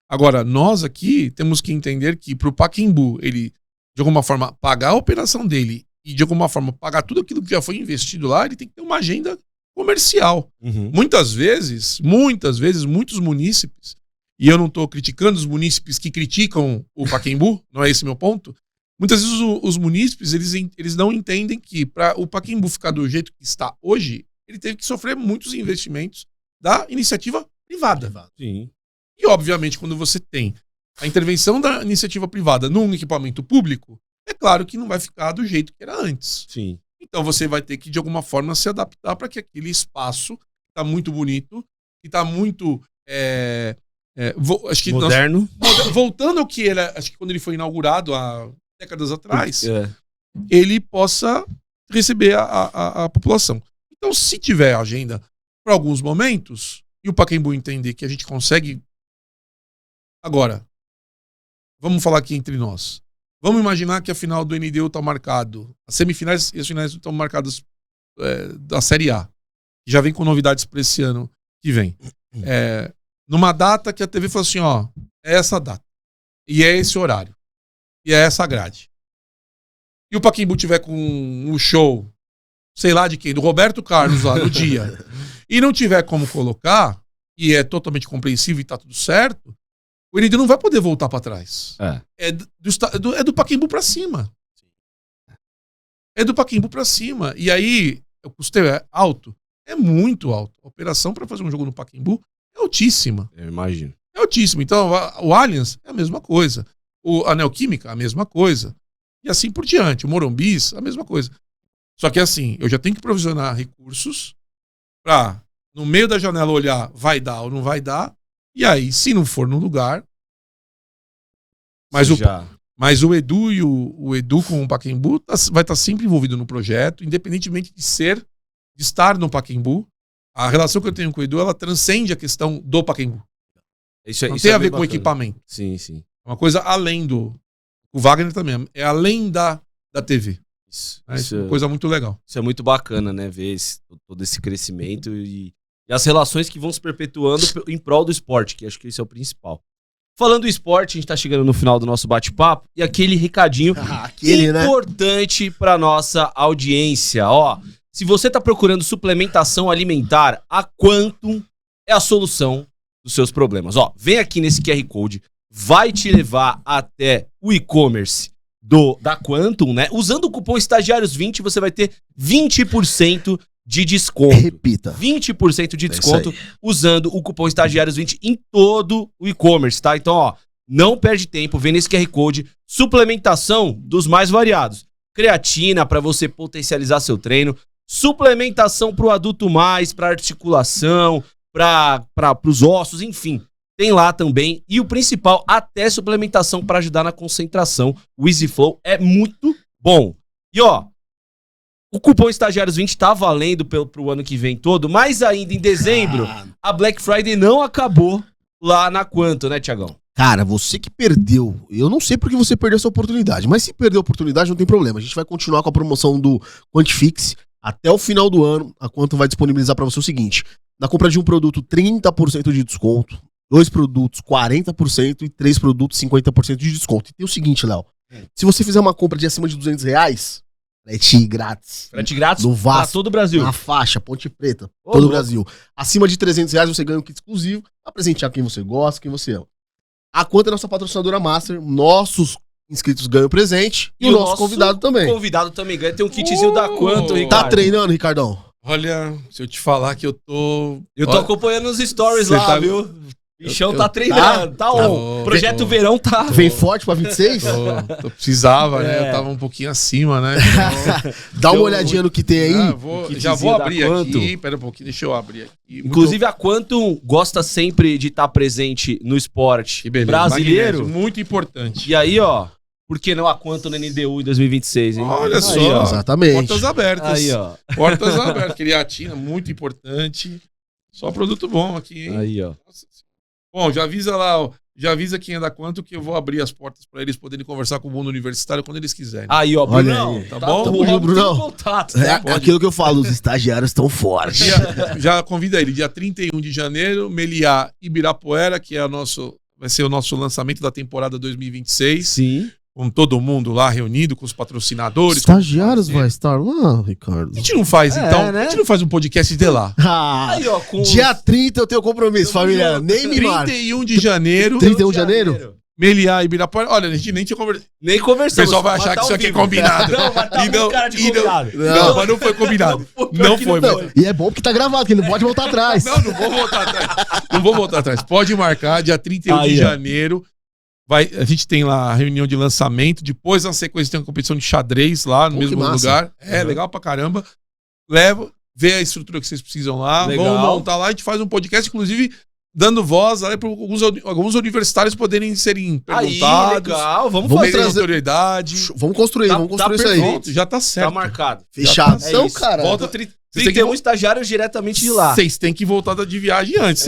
S4: Agora, nós aqui temos que entender que para o Pacaembu, ele, de alguma forma, pagar a operação dele e, de alguma forma, pagar tudo aquilo que já foi investido lá, ele tem que ter uma agenda comercial.
S2: Uhum.
S4: Muitas vezes, muitos munícipes, e eu não estou criticando os munícipes que criticam o Pacaembu, não é esse meu ponto. Muitas vezes os munícipes, eles não entendem que para o Pacaembu ficar do jeito que está hoje, ele teve que sofrer muitos investimentos da iniciativa privada.
S2: Sim.
S4: E, obviamente, quando você tem a intervenção da iniciativa privada num equipamento público, é claro que não vai ficar do jeito que era antes.
S2: Sim.
S4: Então você vai ter que, de alguma forma, se adaptar para que aquele espaço que está muito bonito, que está muito... acho que
S2: moderno.
S4: Voltando ao que era, acho que quando ele foi inaugurado há décadas atrás, ele possa receber a população. Então, se tiver agenda para alguns momentos, e o Pacaembu entender que a gente consegue... Agora, vamos falar aqui entre nós. Vamos imaginar que a final do NDU está marcado, as semifinais e as finais estão marcadas da Série A, que já vem com novidades para esse ano que vem. Numa data que a TV falou assim, é essa data, e é esse horário, e é essa grade. e o Pacaembu tiver com um show, sei lá de quem, do Roberto Carlos lá no dia, e não tiver como colocar, e é totalmente compreensível e tá tudo certo, o ND não vai poder voltar pra trás. É do Pacaembu pra cima. É do Pacaembu pra cima. E aí, o custeio é alto? É muito alto. A operação pra fazer um jogo no Pacaembu é altíssima.
S2: Eu imagino.
S4: É altíssima. Então, o Allianz é a mesma coisa. A Neoquímica, a mesma coisa. E assim por diante. O Morumbis, a mesma coisa. Só que assim, eu já tenho que provisionar recursos pra, no meio da janela, olhar vai dar ou não vai dar. E aí, se não for no lugar... Mas o Edu e o Edu com o Pacaembu vai estar sempre envolvido no projeto, independentemente de estar no Pacaembu. A relação que eu tenho com o Edu, ela transcende a questão do Pacaembu. Não tem a ver com o equipamento.
S2: Sim, sim.
S4: É uma coisa além do... O Wagner também. É além da TV.
S2: Isso
S4: É uma coisa muito legal.
S2: Isso é muito bacana, né? Ver todo esse crescimento e as relações que vão se perpetuando em prol do esporte, que acho que esse é o principal. Falando do esporte, a gente tá chegando no final do nosso bate-papo e aquele recadinho importante pra nossa audiência. Ó, se você tá procurando suplementação alimentar, a Quantum é a solução dos seus problemas. Ó, vem aqui nesse QR Code, vai te levar até o e-commerce da Quantum, né? Usando o cupom estagiários20, você vai ter 20% de desconto.
S3: Repita.
S2: 20% de desconto usando o cupom estagiários20 em todo o e-commerce, tá? Então, ó, não perde tempo, vem nesse QR Code, suplementação dos mais variados. Creatina para você potencializar seu treino, suplementação pro adulto mais, pra articulação, para os ossos, enfim. Tem lá também. E o principal, até suplementação para ajudar na concentração. O EasyFlow é muito bom. E ó, o cupom Estagiários20 tá valendo pro ano que vem todo, mas ainda em dezembro, a Black Friday não acabou lá na Quantum, né, Thiagão?
S3: Cara, você que perdeu, eu não sei porque você perdeu essa oportunidade, mas se perdeu a oportunidade não tem problema. A gente vai continuar com a promoção do Quantifix até o final do ano. A Quantum vai disponibilizar para você o seguinte: na compra de um produto, 30% de desconto, 2 produtos, 40% e 3 produtos, 50% de desconto. E tem o seguinte, Léo, se você fizer uma compra de acima de R$200, frete grátis.
S2: Frete grátis
S3: no Vasco,
S2: pra todo o Brasil.
S3: Na faixa, Ponte Preta, todo o Brasil. Acima de R$300 você ganha um kit exclusivo pra presentear quem você gosta, quem você ama. A Quantum é nossa patrocinadora master, nossos inscritos ganham presente e o nosso convidado também.
S2: O convidado também ganha, tem um kitzinho da Quantum, Ricardo.
S3: Tá treinando, Ricardão?
S4: Olha, se eu te falar que eu tô
S2: acompanhando os stories lá,
S4: tá...
S2: viu? O bichão tá treinando, tá on. Projeto Verão tá...
S3: Vem forte pra 26?
S4: Eu precisava, né? Eu tava um pouquinho acima, né?
S3: Dá uma olhadinha no que tem aí.
S4: Já vou abrir aqui. Pera um pouquinho, deixa eu abrir aqui.
S2: Inclusive, a Quantum gosta sempre de estar presente no esporte brasileiro.
S4: Magnésio, muito importante.
S2: E aí, ó, por que não a Quantum no NDU em 2026, hein?
S4: Olha
S2: aí,
S4: só.
S2: Ó.
S3: Exatamente.
S4: Portas abertas.
S2: Aí, ó.
S4: Portas abertas. Creatina, muito importante. Só produto bom aqui, hein?
S2: Aí, ó.
S4: Bom, já avisa lá, ó, já avisa quem é da Quantum que eu vou abrir as portas para eles poderem conversar com o mundo universitário quando eles quiserem.
S2: Aí, ó, Brunão.
S3: Aí.
S4: Tá bom?
S3: Tamo junto, Brunão.
S2: Contato,
S3: né? Aquilo que eu falo, os estagiários estão fortes.
S4: Já convida ele, dia 31 de janeiro, Meliá Ibirapuera, que vai ser o nosso lançamento da temporada 2026.
S2: Sim.
S4: Com todo mundo lá reunido, com os patrocinadores.
S3: Estagiários vai estar lá, Ricardo.
S4: A gente não faz, então, né? A gente não faz um podcast de lá.
S3: Aí, ó, dia 30 eu tenho compromisso, família. Nem me marca.
S4: 31 de janeiro.
S3: 31 de janeiro?
S4: Meliá Ibirapuera. Olha, a gente nem tinha conversado.
S2: Nem conversamos.
S4: O pessoal vai achar que isso aqui é combinado.
S2: Não, mas tá com cara de combinado.
S4: Não, mas não foi combinado. Não foi.
S3: E é bom porque tá gravado, que ele não pode voltar atrás.
S4: Não vou voltar atrás. Não vou voltar atrás. Pode marcar, dia 31 de janeiro. A gente tem lá a reunião de lançamento. Depois, na sequência, tem uma competição de xadrez lá no mesmo lugar. É legal pra caramba. Vê a estrutura que vocês precisam lá.
S2: Legal.
S4: Vamos montar lá. A gente faz um podcast, inclusive, dando voz para alguns universitários poderem serem perguntados.
S2: Aí, legal. Vamos
S4: trazer autoridade.
S3: Vamos construir isso aí.
S4: Pronto, já tá certo.
S2: Tá marcado.
S3: Fechado.
S2: Então,
S3: cara.
S2: Volta 31 estagiários diretamente de lá.
S4: Vocês têm que voltar de viagem antes.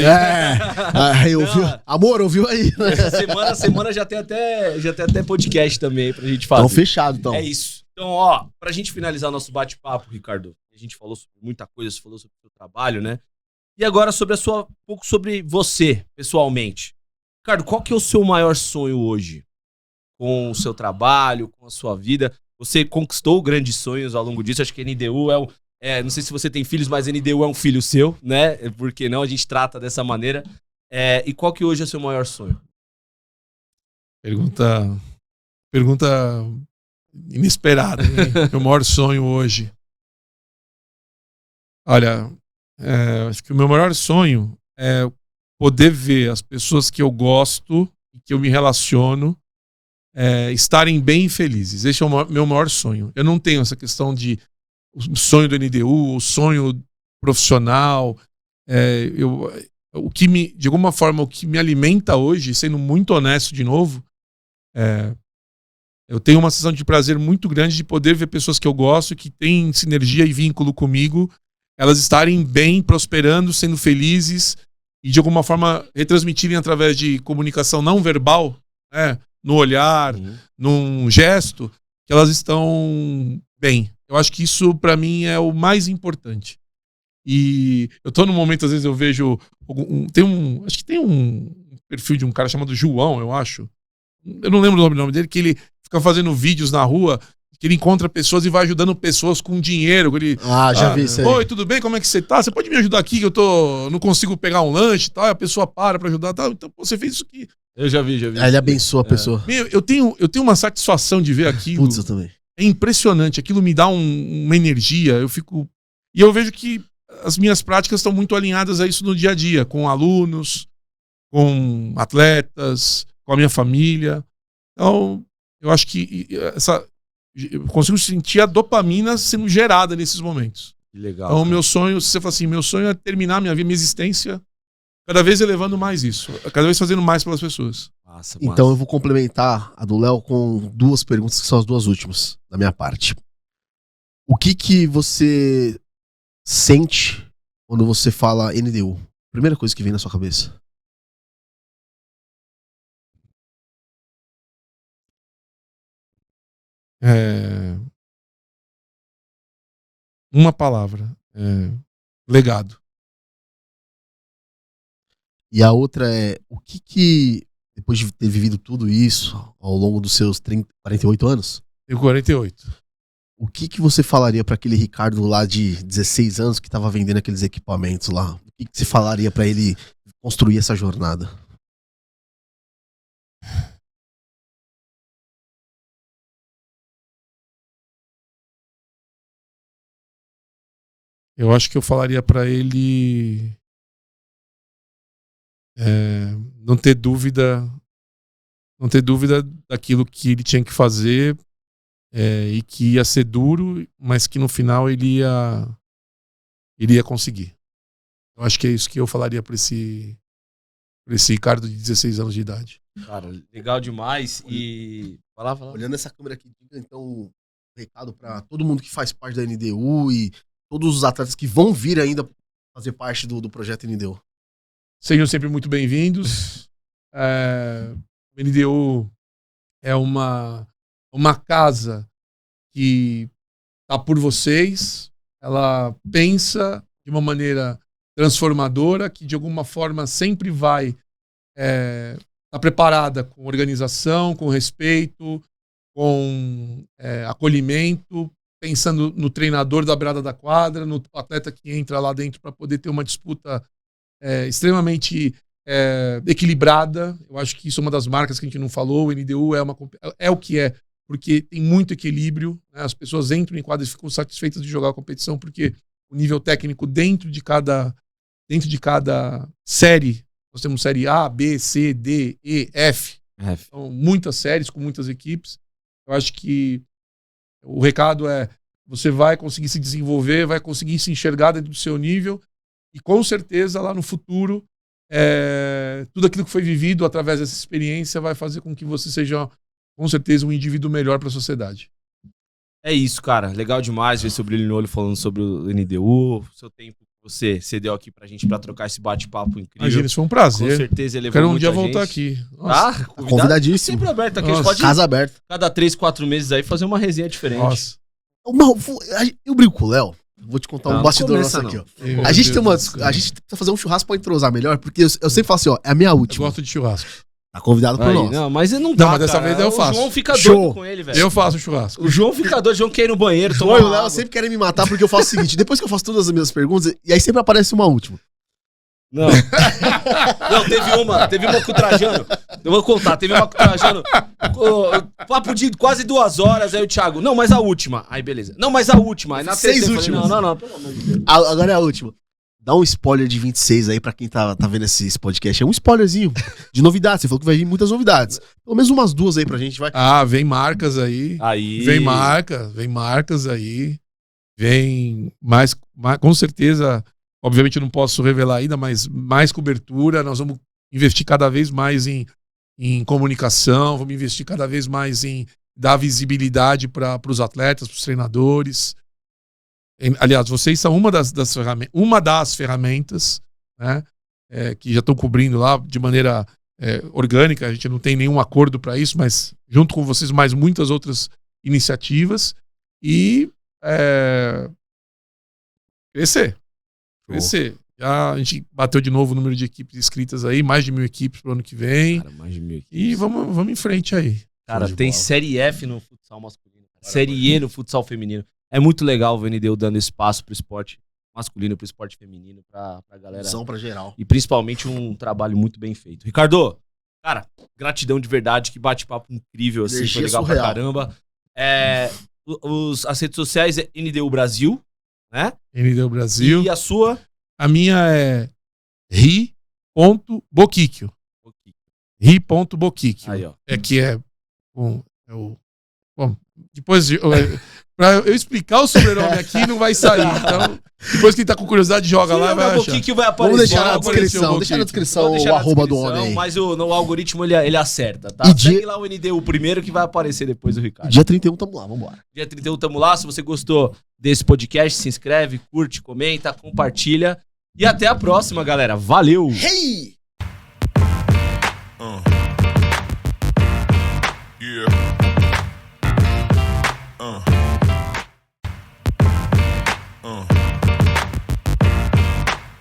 S3: Amor, ouviu aí?
S2: Essa semana já tem até podcast também pra gente fazer.
S3: Então, fechado, então.
S2: É isso. Então, ó, pra gente finalizar nosso bate-papo, Ricardo, a gente falou sobre muita coisa, você falou sobre o seu trabalho, né? E agora um pouco sobre você, pessoalmente. Ricardo, qual que é o seu maior sonho hoje? Com o seu trabalho, com a sua vida? você conquistou grandes sonhos ao longo disso. Acho que a NDU não sei se você tem filhos, mas a NDU é um filho seu, né? Por que não? A gente trata dessa maneira. E qual que hoje é o seu maior sonho?
S4: Pergunta inesperada, hein? Meu maior sonho hoje. Olha, acho que o meu maior sonho é poder ver as pessoas que eu gosto e que eu me relaciono estarem bem e felizes. Esse é o meu maior sonho. Eu não tenho essa questão de o sonho do NDU, o sonho profissional. De alguma forma, o que me alimenta hoje, sendo muito honesto de novo, eu tenho uma sensação de prazer muito grande de poder ver pessoas que eu gosto, que têm sinergia e vínculo comigo, elas estarem bem, prosperando, sendo felizes e de alguma forma retransmitirem através de comunicação não verbal, no olhar, num gesto, que elas estão bem. Eu acho que isso para mim é o mais importante. E eu tô num momento, às vezes eu vejo acho que tem um perfil de um cara chamado João, eu acho. Eu não lembro o nome dele, que ele fica fazendo vídeos na rua, que ele encontra pessoas e vai ajudando pessoas com dinheiro.
S3: Já vi isso aí.
S4: Oi, tudo bem? Como é que você tá? Você pode me ajudar aqui, que eu não consigo pegar um lanche e tal, e a pessoa para pra ajudar, tal. Então, você fez isso aqui.
S2: Eu já vi.
S3: Aí ele abençoa a pessoa.
S4: Eu tenho uma satisfação de ver aquilo.
S3: Putz, eu também.
S4: É impressionante, aquilo me dá uma energia, e eu vejo que as minhas práticas estão muito alinhadas a isso no dia a dia, com alunos, com atletas, com a minha família. Então, eu acho que eu consigo sentir a dopamina sendo gerada nesses momentos.
S2: Que legal.
S4: Então, meu sonho, se você fala assim, meu sonho é terminar minha vida, minha existência, cada vez elevando mais isso, cada vez fazendo mais pelas pessoas.
S2: Massa.
S3: Então eu vou complementar a do Léo com duas perguntas que são as duas últimas da minha parte. O que você sente quando você fala NDU? Primeira coisa que vem na sua cabeça.
S4: Uma palavra. Legado.
S3: E a outra é, o que depois de ter vivido tudo isso ao longo dos seus 48 anos,
S4: Tenho 48.
S3: o que você falaria para aquele Ricardo lá de 16 anos que tava vendendo aqueles equipamentos lá? O que você falaria para ele construir essa jornada?
S4: Eu acho que eu falaria para ele não ter dúvida daquilo que ele tinha que fazer, e que ia ser duro, mas que no final ele ia conseguir. Eu acho que é isso que eu falaria para esse Ricardo de 16 anos de idade.
S2: Cara, legal demais. E fala.
S3: Olhando essa câmera aqui, então, um recado para todo mundo que faz parte da NDU e todos os atletas que vão vir ainda fazer parte do projeto NDU.
S4: Sejam sempre muito bem-vindos. O NDU é uma casa que está por vocês. Ela pensa de uma maneira transformadora, que de alguma forma sempre vai estar preparada com organização, com respeito, com acolhimento, pensando no treinador da beirada da quadra, no atleta que entra lá dentro para poder ter uma disputa extremamente equilibrada. Eu acho que isso é uma das marcas que a gente não falou. O NDU é o que é, porque tem muito equilíbrio, né? As pessoas entram em quadra e ficam satisfeitas de jogar a competição, porque o nível técnico dentro de cada série, nós temos série A, B, C, D, E, F. Então, muitas séries com muitas equipes. Eu acho que o recado é: você vai conseguir se desenvolver, vai conseguir se enxergar dentro do seu nível, e com certeza lá no futuro tudo aquilo que foi vivido através dessa experiência vai fazer com que você seja, com certeza, um indivíduo melhor para a sociedade.
S2: É isso, cara. Legal demais ver sobre o Brilho no Olho falando sobre o NDU, o seu tempo que você cedeu aqui pra gente pra trocar esse bate-papo incrível.
S4: Imagina, isso foi um prazer.
S2: Com certeza elevou
S4: Quero um
S2: muita
S4: dia
S2: gente.
S4: voltar aqui.
S2: Nossa,
S3: convidadíssimo.
S2: Sempre aberto aqui. A gente
S4: Nossa.
S2: pode
S3: Casa aberta.
S2: cada 3, 4 meses aí fazer uma resenha diferente.
S4: Nossa.
S3: Eu brinco com o Léo. Vou te contar
S2: Não,
S3: um bastidor
S2: não
S3: nosso
S2: começa,
S3: aqui, ó.
S4: Meu
S3: A gente
S4: Deus do céu.
S3: precisa fazer um churrasco pra entrosar melhor, porque eu sempre falo assim, ó, é a minha
S4: Eu
S3: última.
S4: gosto de churrasco.
S3: Tá convidado pro
S2: Aí,
S3: nosso.
S2: não, mas não dá,
S4: Não, mas dessa vez eu faço.
S2: O João fica
S3: Show.
S2: doido com ele, velho.
S4: Eu faço churrasco.
S2: O João fica doido, o João quer ir no banheiro,
S3: João
S2: tomar
S3: e o Léo
S2: água.
S3: sempre querem me matar porque eu faço o seguinte: depois que eu faço todas as minhas perguntas, e aí sempre aparece uma última.
S2: Não. Não, teve uma com o Trajano. Eu vou contar, teve uma com o Trajano. Papo de quase 2 horas, aí o Thiago, não, mas a última. Aí beleza. Não, mas a última. Aí na
S3: 6
S2: terceira eu falei,
S3: últimas.
S2: não, pelo amor de Deus.
S3: Agora é a última. Dá um spoiler de 26 aí pra quem tá vendo esse podcast. É um spoilerzinho de novidades. Você falou que vai vir muitas novidades. Pelo menos umas 2 aí pra gente, vai.
S4: Vem marcas aí. Vem marcas aí. Vem mais, com certeza, obviamente eu não posso revelar ainda, mas mais cobertura. Nós vamos investir cada vez mais em comunicação, vamos investir cada vez mais em dar visibilidade para os atletas, para os treinadores. Aliás, vocês são uma das ferramentas, né, que já estão cobrindo lá de maneira orgânica. A gente não tem nenhum acordo para isso, mas junto com vocês mais muitas outras iniciativas e crescer. Já a gente bateu de novo o número de equipes inscritas aí, mais de 1.000 equipes pro ano que vem.
S2: Cara, mais de 1.000 equipes.
S4: E vamos em frente aí.
S2: Cara, tem Série F no futsal masculino, Série E no futsal feminino. É muito legal o VNDU dando espaço pro esporte masculino, pro esporte feminino, pra galera.
S3: Pra geral.
S2: E principalmente um trabalho muito bem feito. Ricardo, cara, gratidão de verdade, que bate-papo incrível, assim, foi legal pra caramba. As redes sociais é NDU Brasil, né?
S4: NDU Brasil.
S2: E a sua?
S4: A minha é ri.boquiquio. Ri.boquiquio.
S2: Aí, ó.
S4: Bom, depois pra eu explicar o sobrenome aqui não vai sair. Então, depois quem tá com curiosidade joga lá e vai achar.
S2: Que vai aparecer.
S3: Vamos deixar na
S4: aparecer
S3: descrição.
S4: o
S3: Deixa na
S4: Boquiquio.
S3: descrição
S2: Vou deixar
S3: o
S2: na
S3: arroba do
S2: descrição,
S3: homem aí.
S2: mas no algoritmo ele acerta, tá?
S3: E
S2: Segue lá o NDU primeiro que vai aparecer depois o Ricardo.
S3: Dia 31 tamo lá, vambora.
S2: Dia 31 tamo lá. Se você gostou desse podcast, se inscreve, curte, comenta, compartilha. E até a próxima, galera. Valeu!
S3: Hey!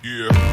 S1: Yeah.